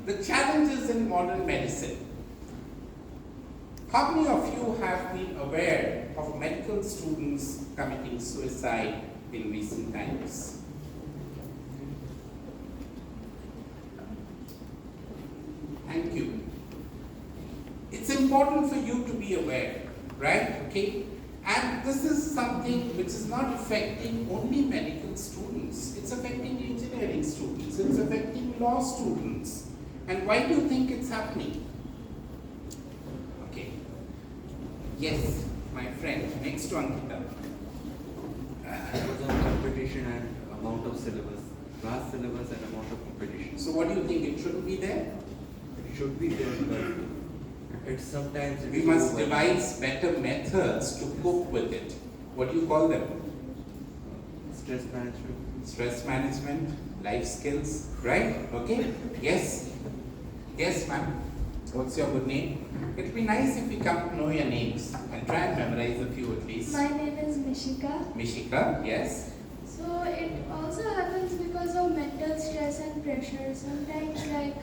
the challenges in modern medicine. How many of you have been aware of medical students committing suicide in recent times? Thank you. It's important for you to be aware, right? Okay? And this is something which is not affecting only medical students. It's affecting engineering students. It's affecting law students. And why do you think it's happening? Okay. Yes, my friend, next to Ankita. Because of competition and amount of syllabus, vast syllabus and amount of competition. So what do you think? It shouldn't be there? It should be there, but it's sometimes We must devise better methods to cope with it. What do you call them? Stress management. Stress management, life skills, right? Okay? Yes. Yes, ma'am. What's your good name? It'd be nice if we come to know your names and try and memorize a few at least. My name is Mishika. Mishika, yes. So it also happens because of mental stress and pressure. Sometimes like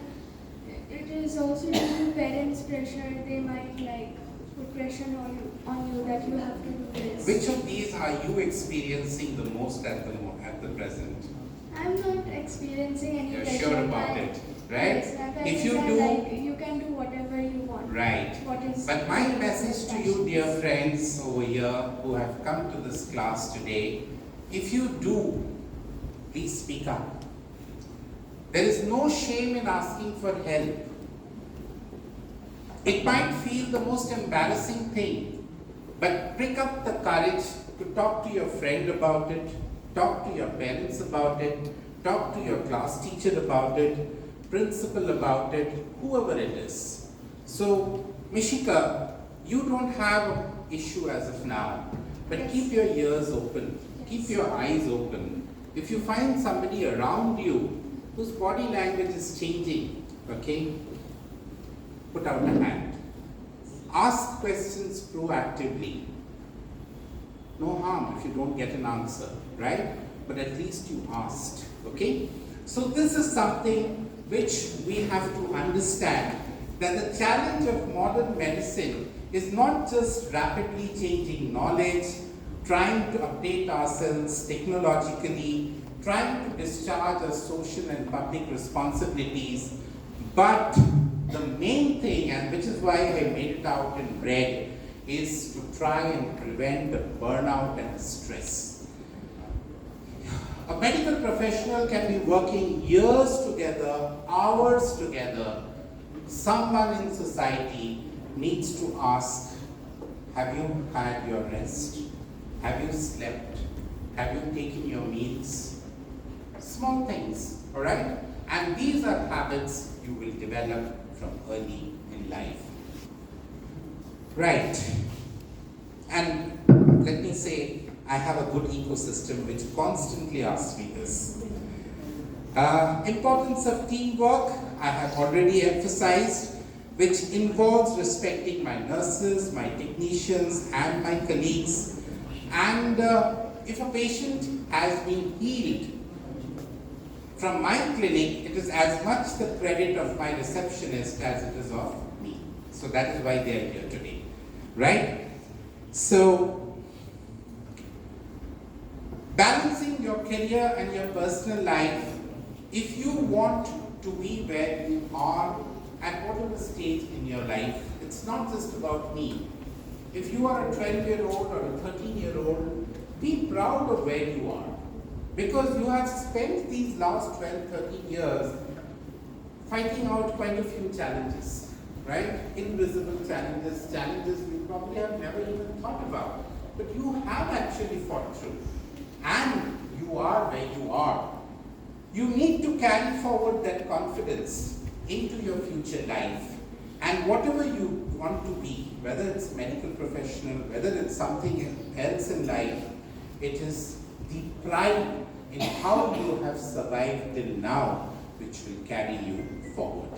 it is also due to parents' pressure. They might like put pressure on you that you have to do this. Which of these are you experiencing the most at the present? I'm not experiencing any You're pressure. sure about it, right? Yes, like If you I do, like, you can do whatever you want. right. What is But my message to you, dear friends over here who have come to this class today, if you do, please speak up. There is no shame in asking for help. It might feel the most embarrassing thing, but pick up the courage to talk to your friend about it, talk to your parents about it, talk to your class teacher about it, principal about it, whoever it is. So, Mishika, you don't have an issue as of now, but keep your ears open, keep your eyes open. If you find somebody around you whose body language is changing, okay, put out a hand. Ask questions proactively. No harm if you don't get an answer, right? But at least you asked, okay? So this is something which we have to understand, that the challenge of modern medicine is not just rapidly changing knowledge, trying to update ourselves technologically, trying to discharge our social and public responsibilities, but the main thing, and which is why I made it out in red, is to try and prevent the burnout and stress. A medical professional can be working years together, hours together. Someone in society needs to ask, have you had your rest? Have you slept? Have you taken your meals? Small things, all right? And these are habits you will develop from early in life. Right. And let me say, I have a good ecosystem which constantly asks me this. Importance of teamwork, I have already emphasized, which involves respecting my nurses, my technicians, and my colleagues. And if a patient has been healed from my clinic, it is as much the credit of my receptionist as it is of me. So that is why they are here today, right? So, balancing your career and your personal life, if you want to be where you are at whatever stage in your life, it's not just about me. If you are a 12-year-old or a 13-year-old, be proud of where you are. Because you have spent these last 12, 13 years fighting out quite a few challenges, right? Invisible challenges, challenges you probably have never even thought about. But you have actually fought through. And you are where you are. You need to carry forward that confidence into your future life. And whatever you want to be, whether it's medical professional, whether it's something else in life, it is the pride in how you have survived till now, which will carry you forward.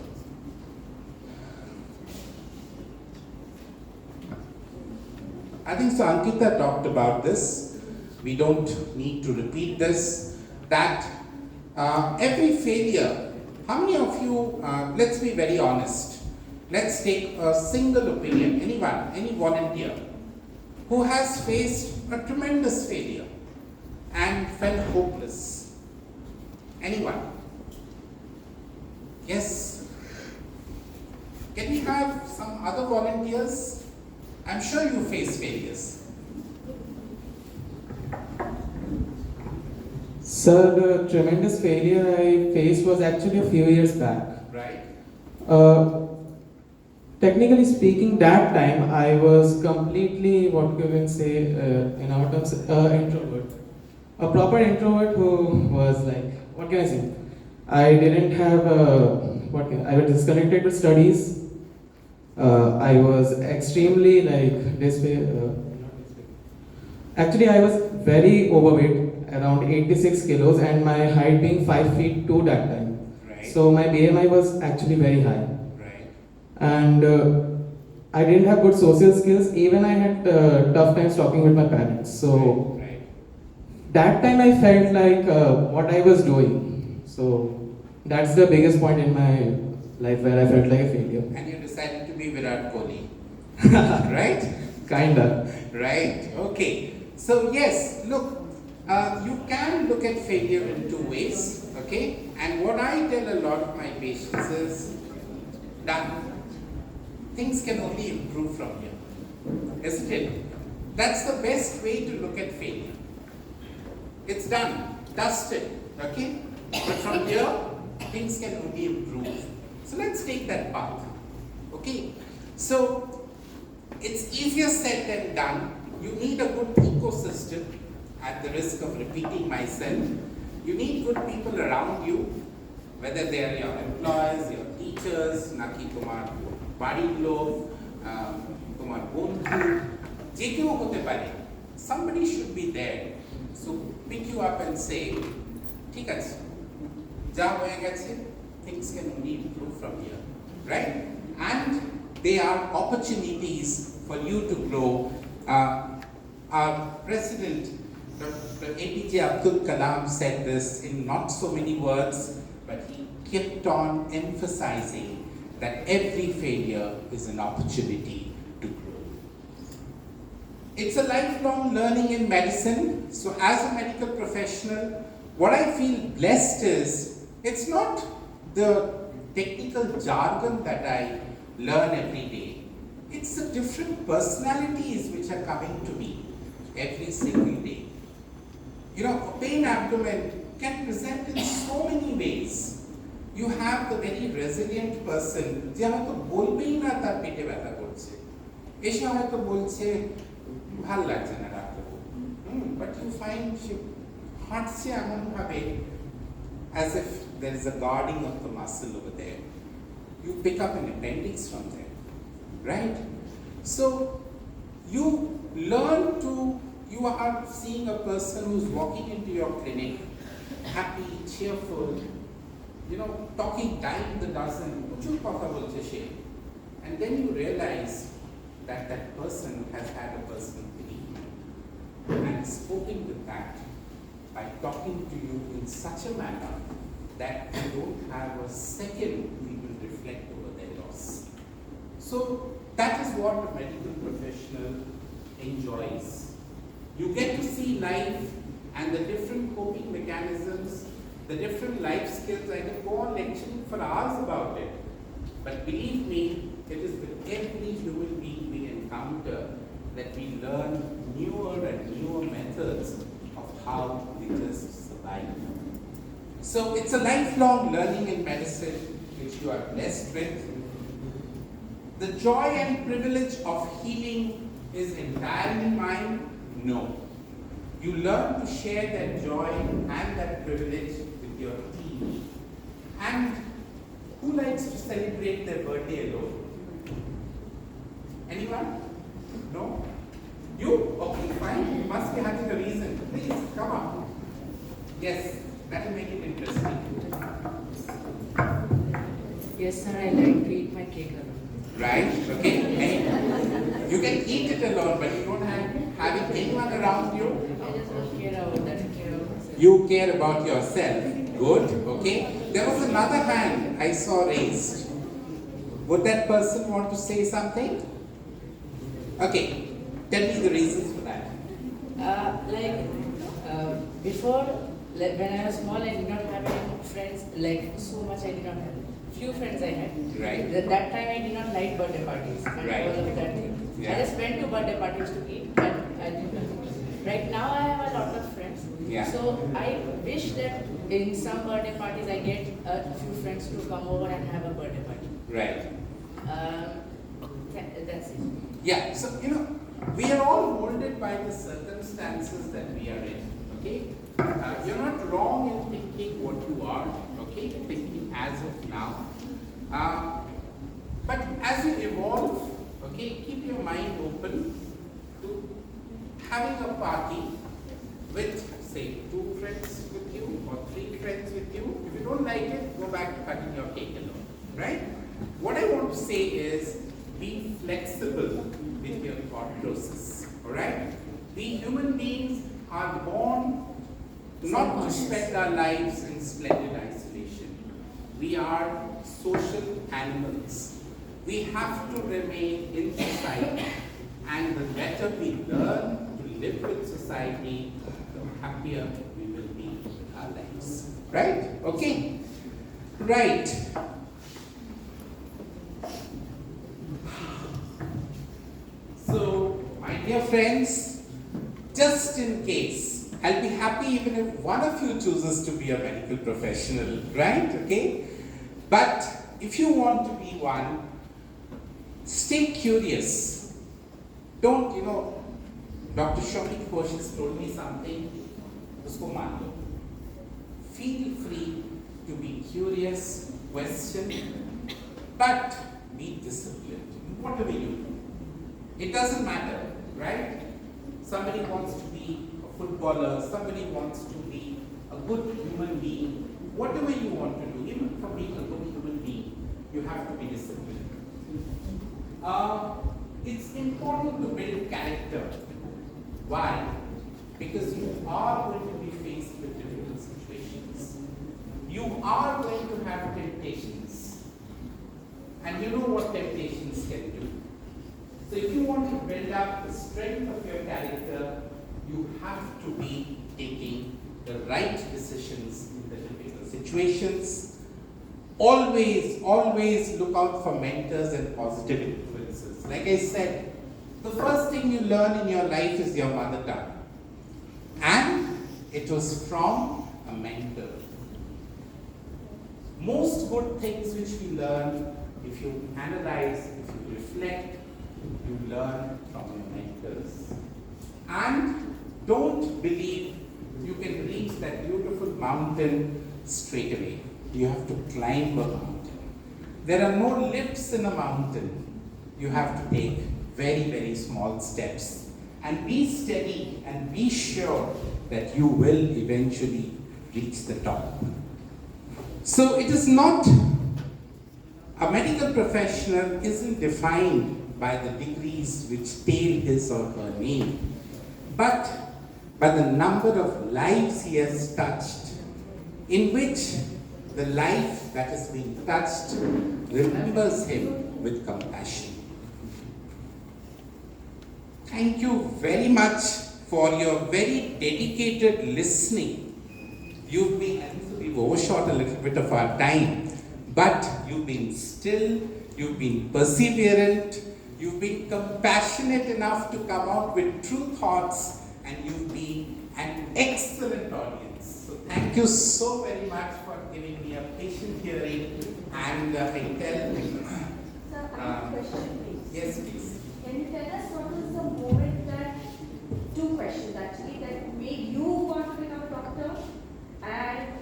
I think so Ankita talked about this. We don't need to repeat this. That every failure, how many of you, let's be very honest, let's take a single opinion, anyone, any volunteer, who has faced a tremendous failure and felt hopeless? Anyone? Yes? Can we have some other volunteers? I'm sure you face failures. Sir, the tremendous failure I faced was actually a few years back. Right. Technically speaking, that time I was completely, what you can say, in our terms, introvert. A proper introvert who was like, what can I say? I didn't have, I was disconnected with studies. I was extremely like actually I was very overweight, around 86 kilos, and my height being 5 feet 2 that time. Right. So my BMI was actually very high. Right. And I didn't have good social skills. Even I had tough times talking with my parents. So Right. that time I felt like what I was doing. So that's the biggest point in my life where I felt like a failure. And you decided to be Virat Kohli. Right? Kinda. Right. Okay. So yes, look, you can look at failure in two ways. Okay. And what I tell a lot of my patients is that things can only improve from here. Isn't it? That's the best way to look at failure. It's done, dusted. Okay. But from here, things can only improve. So let's take that path. Okay. So it's easier said than done. You need a good ecosystem. At the risk of repeating myself, you need good people around you, whether they are your employees, your teachers, Naki Kumar Badi Love, Kumar Bondhu, JKO hote pare. Somebody should be there. So pick you up and say, "Thik ache, ja hoye geche, things can only improve from here." Right? And they are opportunities for you to grow. Our president, Dr. APJ Abdul Kalam, said this in not so many words, but he kept on emphasizing that every failure is an opportunity to grow. It's a lifelong learning in medicine. So as a medical professional, what I feel blessed is, it's not the technical jargon that I learn every day. It's the different personalities which are coming to me every single day. You know, a pain abdomen can present in so many ways. You have the very resilient person, যে হয়তো বলবেই না তার পেটে ব্যথা করছে, এসে হয়তো বলছে ভাল লাগছে না doctor, but you find she হাঁটছে এমন ভাবে as if there is a guarding of the muscle over there. You pick up an appendix from there, right? So you learn to, you are seeing a person who's walking into your clinic, happy, cheerful, you know, talking dime the dozen, and then you realize that that person has had a personal bereavement and spoken with that by talking to you in such a manner that you don't have a second to even reflect over their loss. So that is what a medical professional enjoys. You get to see life and the different coping mechanisms, the different life skills. I can go on lecturing for hours about it. But believe me, it is with every human being we encounter that we learn newer and newer methods of how we just survive. So it's a lifelong learning in medicine which you are blessed with. The joy and privilege of healing is entirely mine? No. You learn to share that joy and that privilege with your team. And who likes to celebrate their birthday alone? Anyone? No? You? Okay, fine. You must be having a reason. Please, come on. Yes, that will make it interesting. Yes, sir, I like to eat my cake alone. Right? Okay. And you can eat it alone, but you don't have anyone around you. I just don't care about that. I care about myself. You care about yourself. Good. Okay. There was another hand I saw raised. Would that person want to say something? Okay. Tell me the reasons for that. Before, like when I was small, I did not have any friends. Like so much, I did not have. Few friends I had. Right. That time I did not like birthday parties and Right. all of that thing. Yeah. I just went to birthday parties to eat, but I did not. Right now I have a lot of friends. Yeah. So I wish that in some birthday parties I get a few friends to come over and have a birthday party. Right. That's it. Yeah. So we are all molded by the circumstances that we are in. Okay. You're not wrong in thinking what you are. Okay. Thinking as of now. But as you evolve, okay, keep your mind open to having a party with, say, 2 friends with you or 3 friends with you. If you don't like it, go back to cutting your cake alone, right? What I want to say is be flexible with your thought process, all right? We human beings are born not to spend our lives in splendid isolation. We are social animals. We have to remain in society, and the better we learn to live with society, the happier we will be with our lives. Right? Okay. Right. So, my dear friends, just in case, I'll be happy even if one of you chooses to be a medical professional, right? Okay? But if you want to be one, stay curious. Don't, Dr. Shamik Ghosh has told me something, usko maan lo. Feel free to be curious, question, but be disciplined. Whatever you do. It doesn't matter, right? Somebody wants to be a footballer, somebody wants to be a good human being. Whatever you want to do, even for being a good human being, you have to be disciplined. It's important to build character. Why? Because you are going to be faced with difficult situations. You are going to have temptations. And you know what temptations can do. So if you want to build up the strength of your character, you have to be taking the right decisions in the difficult situations. Always look out for mentors and positive influences. Like I said, the first thing you learn in your life is your mother tongue. And it was from a mentor. Most good things which we learn, if you analyze, if you reflect, you learn from your mentors. And don't believe you can reach that beautiful mountain straight away. You have to climb a mountain. There are no lifts in a mountain. You have to take very, very small steps. And be steady and be sure that you will eventually reach the top. So it is not, a medical professional isn't defined by the degrees which tail his or her name, but by the number of lives he has touched, in which the life that has been touched remembers him with compassion. Thank you very much for your very dedicated listening. We've overshot a little bit of our time, but you've been still, you've been perseverant, you've been compassionate enough to come out with true thoughts, and you've been an excellent audience. So thank you so very much for giving me a patient hearing, and I tell you. Sir, I have a question, please. Yes, please. Can you tell us what was the moment that, 2 questions actually, that made you want to become a doctor? And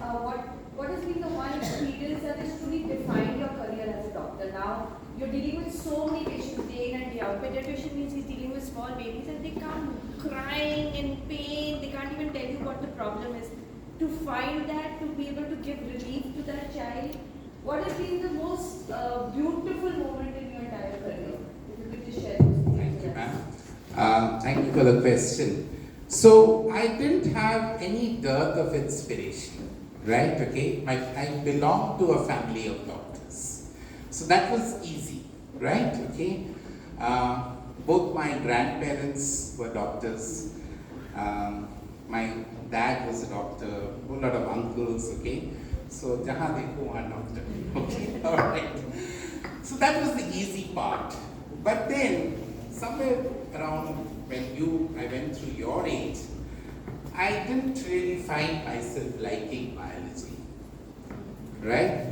what has been the one experience that has truly defined your career as a doctor? Now, you're dealing with so many patients day in and day out. Pediatrician means he's dealing with small babies and they come crying in pain, they can't even tell you what the problem is. to find that, to be able to give relief to that child? What has been the most beautiful moment in your entire career? If you could just share those things. Thank you, ma'am. Thank you for the question. So I didn't have any dearth of inspiration, right? Okay, I belong to a family of doctors, so that was easy, right? Okay, both my grandparents were doctors. My dad was a doctor. A whole lot of uncles. Okay, so jahan dekho wahan doctor. Okay, all right. So that was the easy part. But then somewhere around when I went through your age, I didn't really find myself liking biology, right?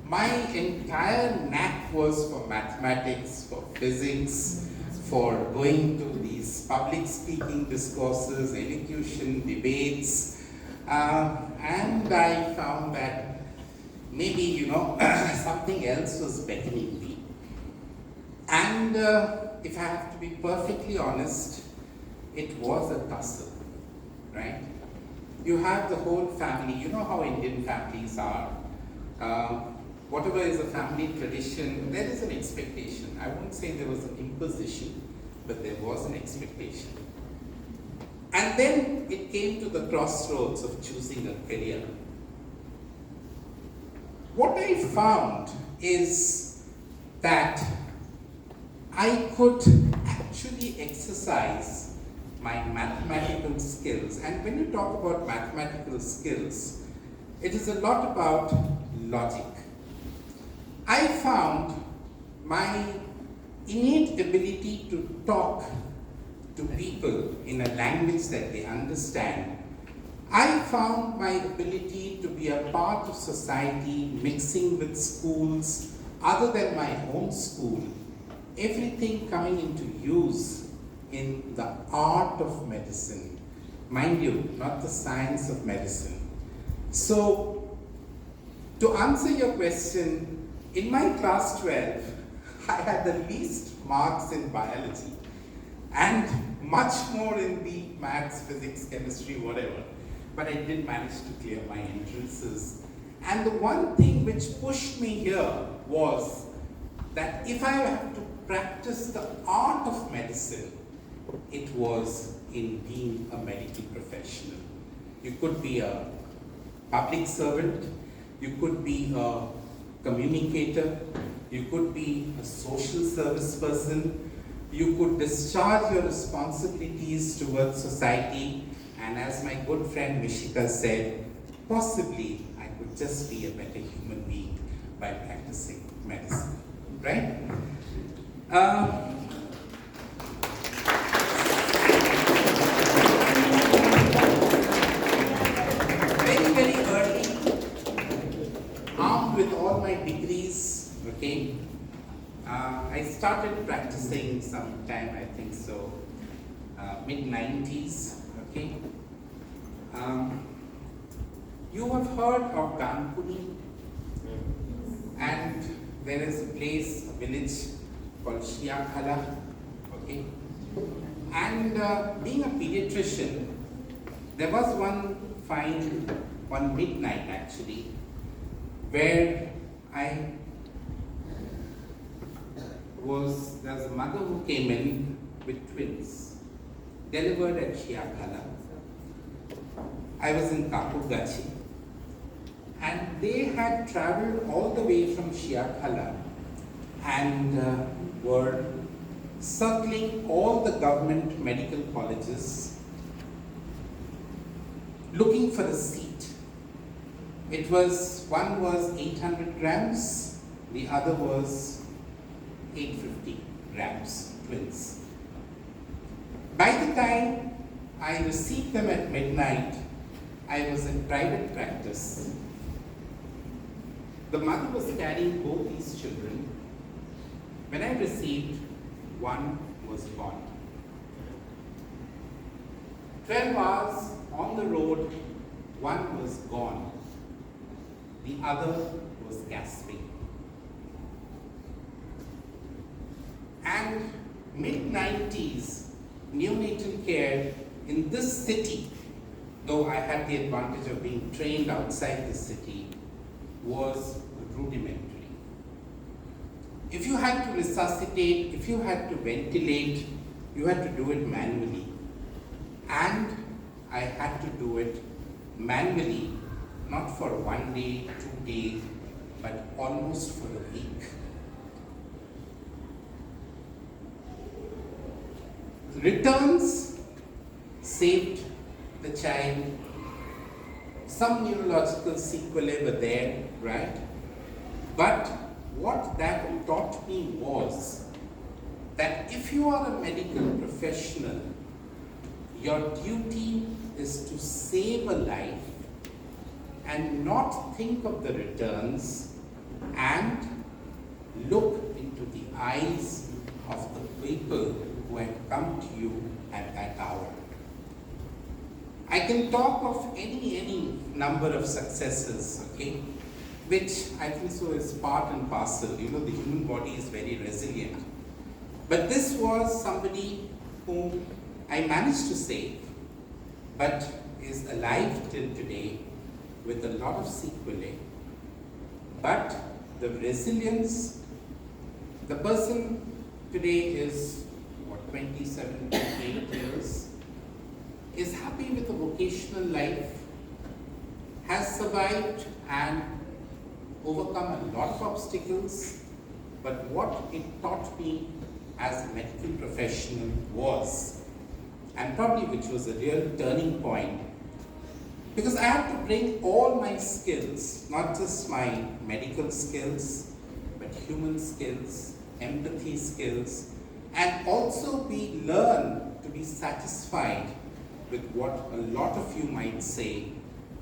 My entire knack was for mathematics, for physics, for going to these public speaking discourses, elocution, debates, and I found that maybe, something else was beckoning me. And if I have to be perfectly honest, it was a tussle, right? You have the whole family, you know how Indian families are. Whatever is a family tradition, there is an expectation. I won't say there was an imposition, but there was an expectation. And then it came to the crossroads of choosing a career. What I found is that I could actually exercise my mathematical skills. And when you talk about mathematical skills, it is a lot about logic. I found my innate ability to talk to people in a language that they understand. I found my ability to be a part of society, mixing with schools other than my home school, everything coming into use in the art of medicine. Mind you, not the science of medicine. So, to answer your question, in my class 12, I had the least marks in biology and much more in the maths, physics, chemistry, whatever. But I did manage to clear my entrances. And the one thing which pushed me here was that if I have to practice the art of medicine, it was in being a medical professional. You could be a public servant, you could be a communicator, you could be a social service person, you could discharge your responsibilities towards society, and as my good friend Mishika said, possibly I could just be a better human being by practicing medicine, right? Very early, armed with all my degrees, okay, I started practicing sometime, I think so, mid-90s, okay. You have heard of Ganpuni, and there is a place, a village called Shiakhala, okay. And being a pediatrician, there was one midnight actually, where there's a mother who came in with twins, delivered at Shiakhala. I was in Kapugachi, and they had traveled all the way from Shiakhala and were circling all the government medical colleges looking for a seat. One was 800 grams, the other was 850 grams, twins. By the time I received them at midnight, I was in private practice. The mother was carrying both these children. When I received, one was born. 12 hours on the road, one was gone. The other was gasping. And mid-90s, neonatal care in this city though I had the advantage of being trained outside the city, was rudimentary. If you had to resuscitate, if you had to ventilate, you had to do it manually. And I had to do it manually, not for 1 day, 2 days, but almost for a week. Returns saved the child. Some neurological sequelae were there, right? But what that taught me was that if you are a medical professional, your duty is to save a life and not think of the returns and look into the eyes of the people who had come to you at that hour. I can talk of any number of successes, okay, which I think so is part and parcel. You know, the human body is very resilient. But this was somebody whom I managed to save, but is alive till today with a lot of sequelae. But the resilience, the person today is, 27, 28 years, is happy with a vocational life, has survived and overcome a lot of obstacles, but what it taught me as a medical professional was, and probably which was a real turning point, because I had to bring all my skills, not just my medical skills, but human skills, empathy skills, and also learn to be satisfied with what a lot of you might say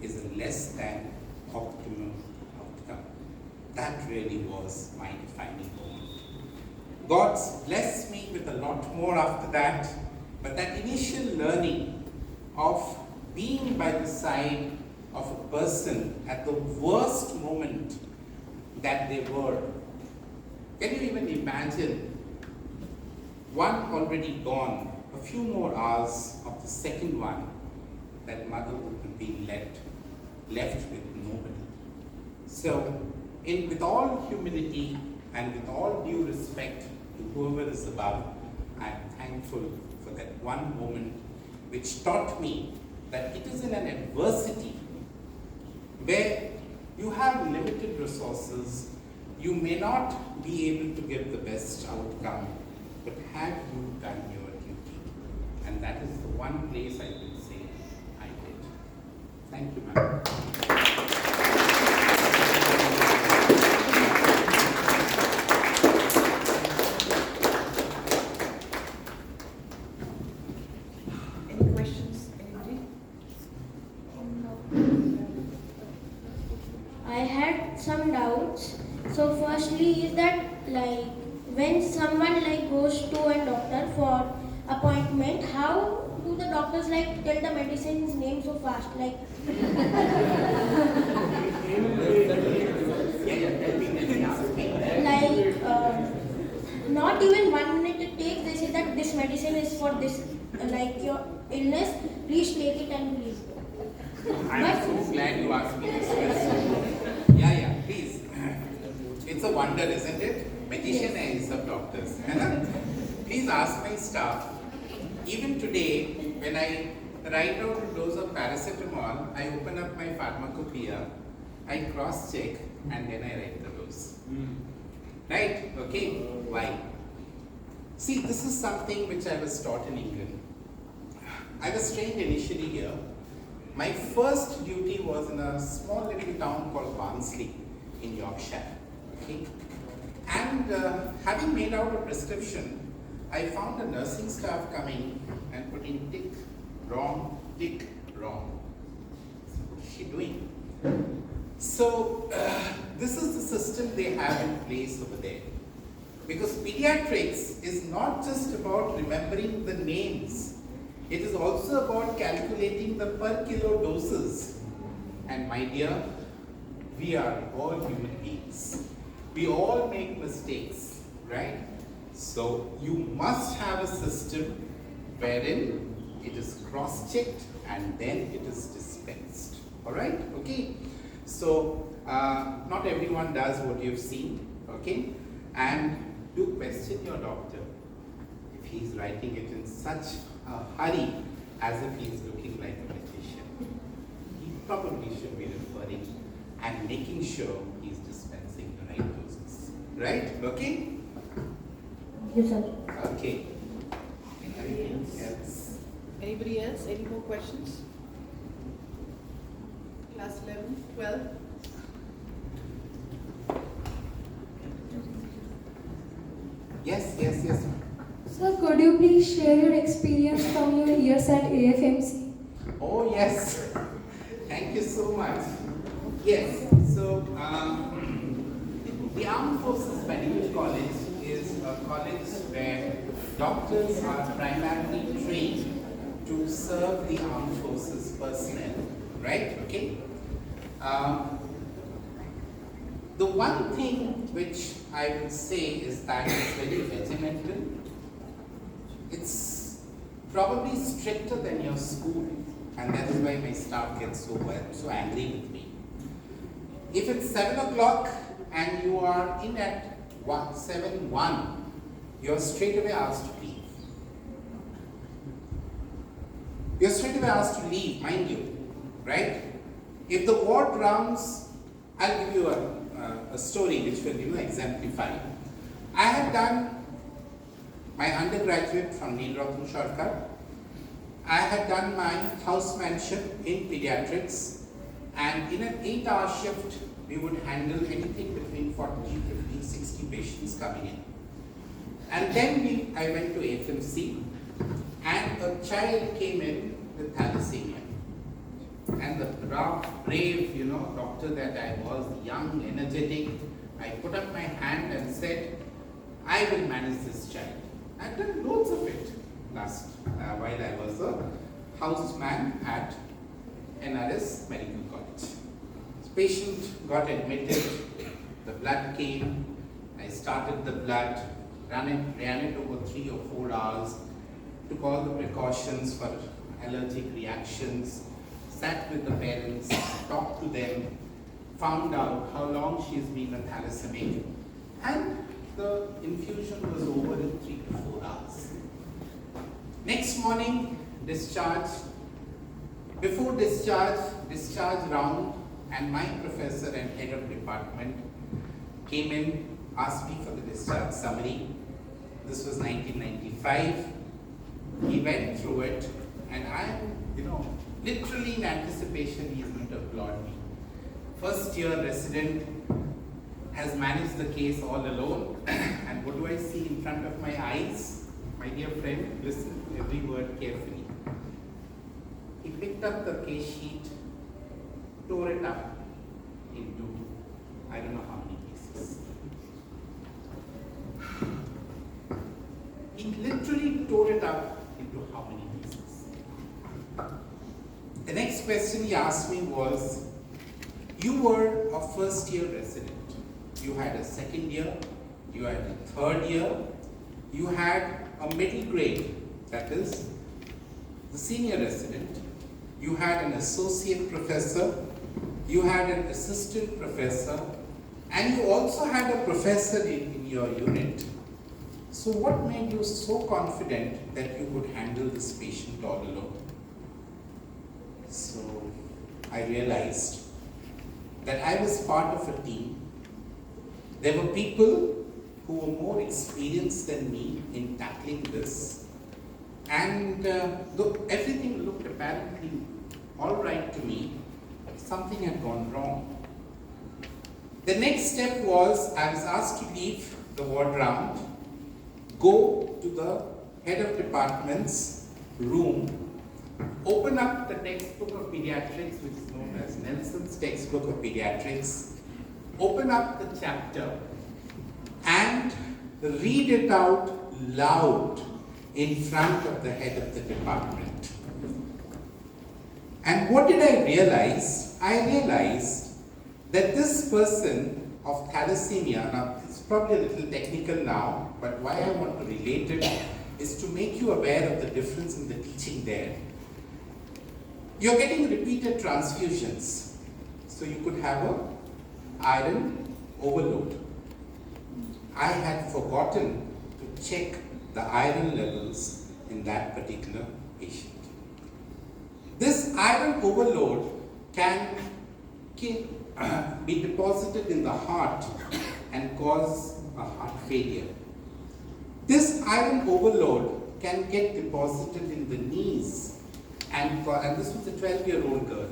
is a less than optimum outcome. That really was my defining moment. God's blessed me with a lot more after that, but that initial learning of being by the side of a person at the worst moment that they were. Can you even imagine one already gone, a few more hours of the second one, that mother would have been left with nobody. So, with all humility and with all due respect to whoever is above, I am thankful for that one moment which taught me that it is in an adversity where you have limited resources, you may not be able to give the best outcome, but have you done your duty? And that is the one place I will say I did. Thank you, ma'am. Any questions? Anybody? I had some doubts. So firstly is that like when someone like goes to a doctor for appointment, how do the doctors like tell the medicine's name so fast? Like not even 1 minute it takes, they say that this medicine is for this, like your illness, please take it and please go. I'm so glad you asked me this question. Yeah, please. It's a wonder, isn't it? Magician is of doctors. Please ask my staff. Even today, when I write out a dose of paracetamol, I open up my pharmacopoeia, I cross-check, and then I write the dose. Right? Okay? Why? See, this is something which I was taught in England. I was trained initially here. My first duty was in a small little town called Barnsley in Yorkshire. Okay? And having made out a prescription, I found a nursing staff coming and putting tick, wrong, tick, wrong. So what is she doing? So this is the system they have in place over there. Because pediatrics is not just about remembering the names. It is also about calculating the per kilo doses. And my dear, we are all human beings. We all make mistakes, right? So you must have a system wherein it is cross-checked and then it is dispensed. Alright? Okay? So, not everyone does what you've seen. Okay? And do question your doctor if he's writing it in such a hurry as if he's looking like a magician. He probably should be referring and making sure he's dispensing the right doses. Right? Okay? Yes, sir. Okay. Anybody else? Anybody else? Any more questions? Class 11, 12? Yes. Sir, could you please share your experience from your years at AFMC? Oh, yes. Thank you so much. Yes. So, the Armed Forces Medical College is a college where doctors are primarily trained to serve the armed forces personnel. Right? Okay? The one thing which I would say is that it's very regimental. It's probably stricter than your school, and that is why my staff gets so angry with me. If it's 7 o'clock and you are in at 7:01, you're straight away asked to leave. You're straight away asked to leave, mind you, right? If the ward rounds, I'll give you a story which will exemplify. I had done my undergraduate from Neil Ratan Shortcut. I had done my housemanship in pediatrics, and in an 8-hour shift, we would handle anything between 40, 50, 60 patients coming in. And then I went to FMC, and a child came in with thalassemia. And the brave, doctor that I was, young, energetic, I put up my hand and said, I will manage this child. I've done loads of it while I was a houseman at NRS Medical College. This patient got admitted, the blood came, I started the blood, ran it over 3 or 4 hours, took all the precautions for allergic reactions, sat with the parents, talked to them, found out how long she's been a thalassemic, and the infusion was over in 3 to 4 hours. Next morning, discharge. Before discharge round, and my professor and head of department came in, asked me for the discharge summary. This was 1995. He went through it, and I'm, literally in anticipation he is going to applaud me. First year resident has managed the case all alone, and what do I see in front of my eyes? My dear friend, listen to every word carefully. He picked up the case sheet, tore it up into I don't know how many pieces. He literally tore it up into how many pieces. The next question he asked me was, you were a first year resident. You had a second year, you had a third year, you had a middle grade, that is the senior resident, you had an associate professor, you had an assistant professor, and you also had a professor in your unit. So what made you so confident that you could handle this patient all alone? So I realized that I was part of a team. There were people who were more experienced than me in tackling this, and though everything looked apparently all right to me, something had gone wrong. The next step was I was asked to leave the ward round, go to the head of department's room, open up the textbook of pediatrics, which is known as Nelson's textbook of pediatrics, open up the chapter and read it out loud in front of the head of the department. And what did I realize? I realized that this person of thalassemia, now it's probably a little technical now, but why I want to relate it is to make you aware of the difference in the teaching there. You're getting repeated transfusions. So you could have a iron overload. I had forgotten to check the iron levels in that particular patient. This iron overload can be deposited in the heart and cause a heart failure. This iron overload can get deposited in the knees, and this was a 12-year-old girl.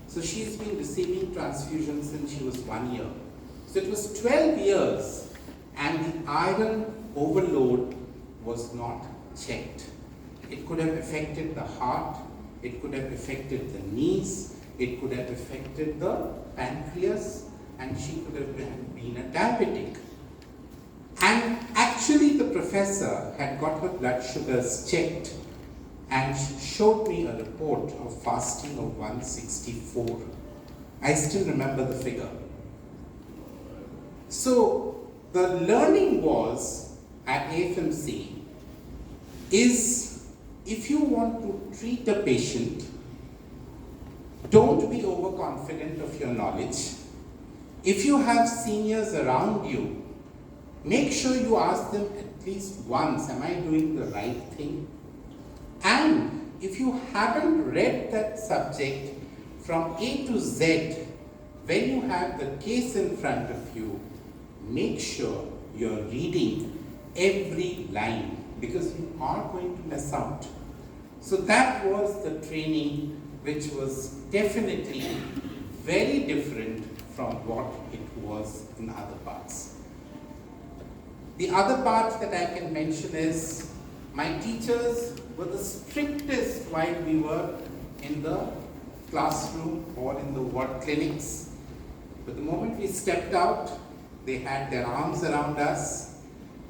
So she's been receiving transfusions since she was 1 year. So it was 12 years and the iron overload was not checked. It could have affected the heart, it could have affected the knees, it could have affected the pancreas, and she could have been a diabetic. And actually the professor had got her blood sugars checked and showed me a report of fasting of 164. I still remember the figure. So the learning was at AFMC is if you want to treat a patient, don't be overconfident of your knowledge. If you have seniors around you, make sure you ask them at least once, am I doing the right thing? And if you haven't read that subject from A to Z, when you have the case in front of you, make sure you're reading every line because you are going to mess out. So that was the training which was definitely very different from what it was in other parts. The other part that I can mention is my teachers were the strictest while we were in the classroom or in the ward clinics. But the moment we stepped out, they had their arms around us.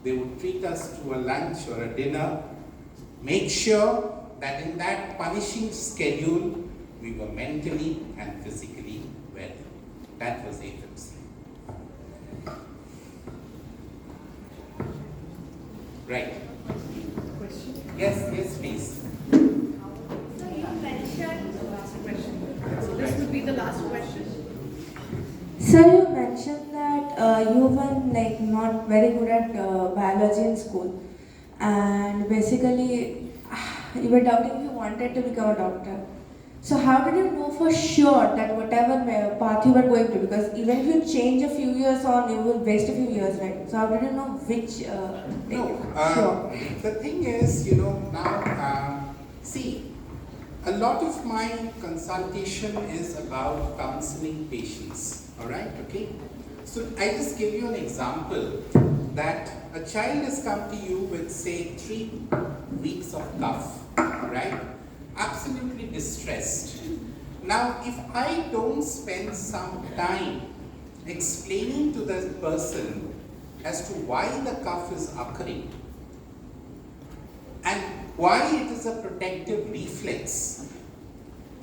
They would treat us to a lunch or a dinner, make sure that in that punishing schedule, we were mentally and physically well. That was AFMC. Right. Yes, yes, please. So you mentioned the last question. So this would be the last question. Sir, you mentioned that you were like not very good at biology in school, and basically you were doubting if you wanted to become a doctor. So how did you know for sure that whatever path you were going to, because even if you change a few years on, you will waste a few years, right? So how did you know which? Sure. The thing is, now, see, a lot of my consultation is about counseling patients, all right, okay? So I just give you an example that a child has come to you with, say, 3 weeks of cough, right? Absolutely distressed. Now, if I don't spend some time explaining to the person as to why the cough is occurring and why it is a protective reflex,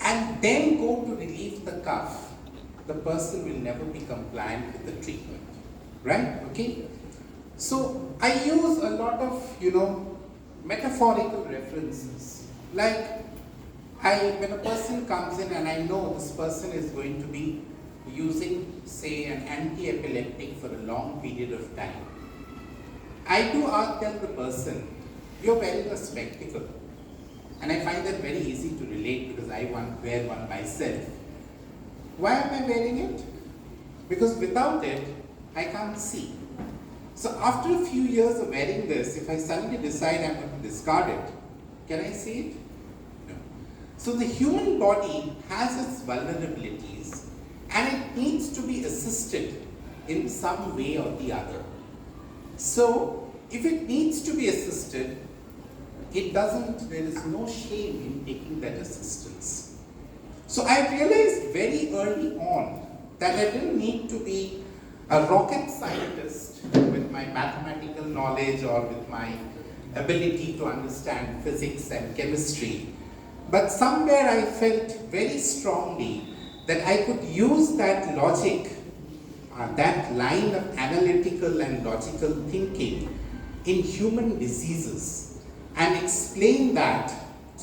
and then go to relieve the cough, the person will never be compliant with the treatment, right? Okay? So I use a lot of, metaphorical references. Like, when a person comes in and I know this person is going to be using, say, an anti-epileptic for a long period of time, I do tell the person, you're wearing a spectacle. And I find that very easy to relate because I wear one myself. Why am I wearing it? Because without it, I can't see. So after a few years of wearing this, if I suddenly decide I'm going to discard it, can I see it? No. So the human body has its vulnerabilities and it needs to be assisted in some way or the other. So if it needs to be assisted, there is no shame in taking that assistance. So I realized very early on that I didn't need to be a rocket scientist with my mathematical knowledge or with my ability to understand physics and chemistry. But somewhere I felt very strongly that I could use that logic, that line of analytical and logical thinking in human diseases and explain that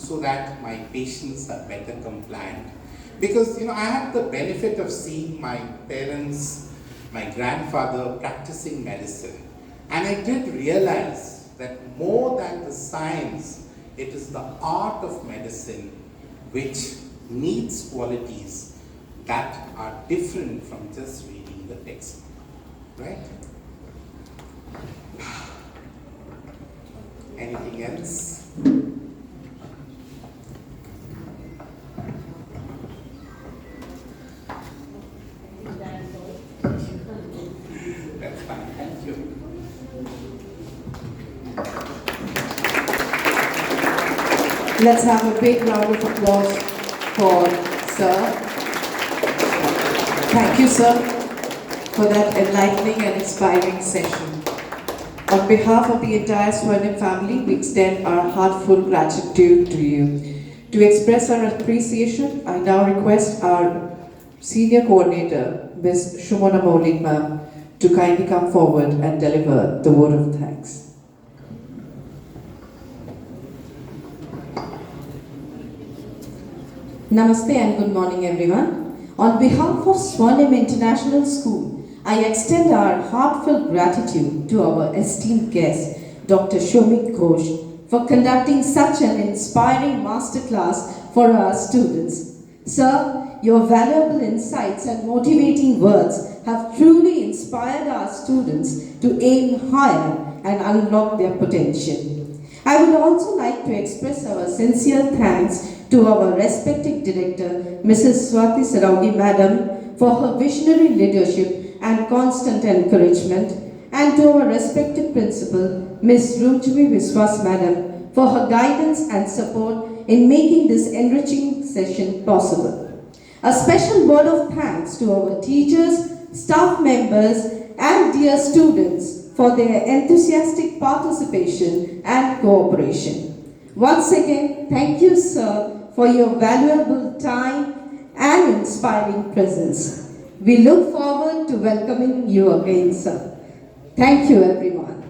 so that my patients are better compliant. Because I had the benefit of seeing my parents, my grandfather practicing medicine, and I did realize that more than the science, it is the art of medicine which needs qualities that are different from just reading the textbook, right? Anything else? That's fine, thank you. Let's have a big round of applause for Sir. Thank you, sir, for that enlightening and inspiring session. On behalf of the entire Swarnim family, we extend our heartfelt gratitude to you. To express our appreciation, I now request our Senior Coordinator, Ms. Shumona Maulik ma'am, to kindly come forward and deliver the word of thanks. Namaste and good morning everyone. On behalf of Swarnim International School, I extend our heartfelt gratitude to our esteemed guest, Dr. Shamik Ghosh, for conducting such an inspiring masterclass for our students. Sir, your valuable insights and motivating words have truly inspired our students to aim higher and unlock their potential. I would also like to express our sincere thanks to our respected director, Mrs. Swati Saraugi Madam, for her visionary leadership and constant encouragement, and to our respected principal, Ms. Rumchumi Viswas Madam, for her guidance and support in making this enriching session possible. A special word of thanks to our teachers, staff members, and dear students for their enthusiastic participation and cooperation. Once again, thank you, sir, for your valuable time and inspiring presence. We look forward to welcoming you again, sir. Thank you, everyone.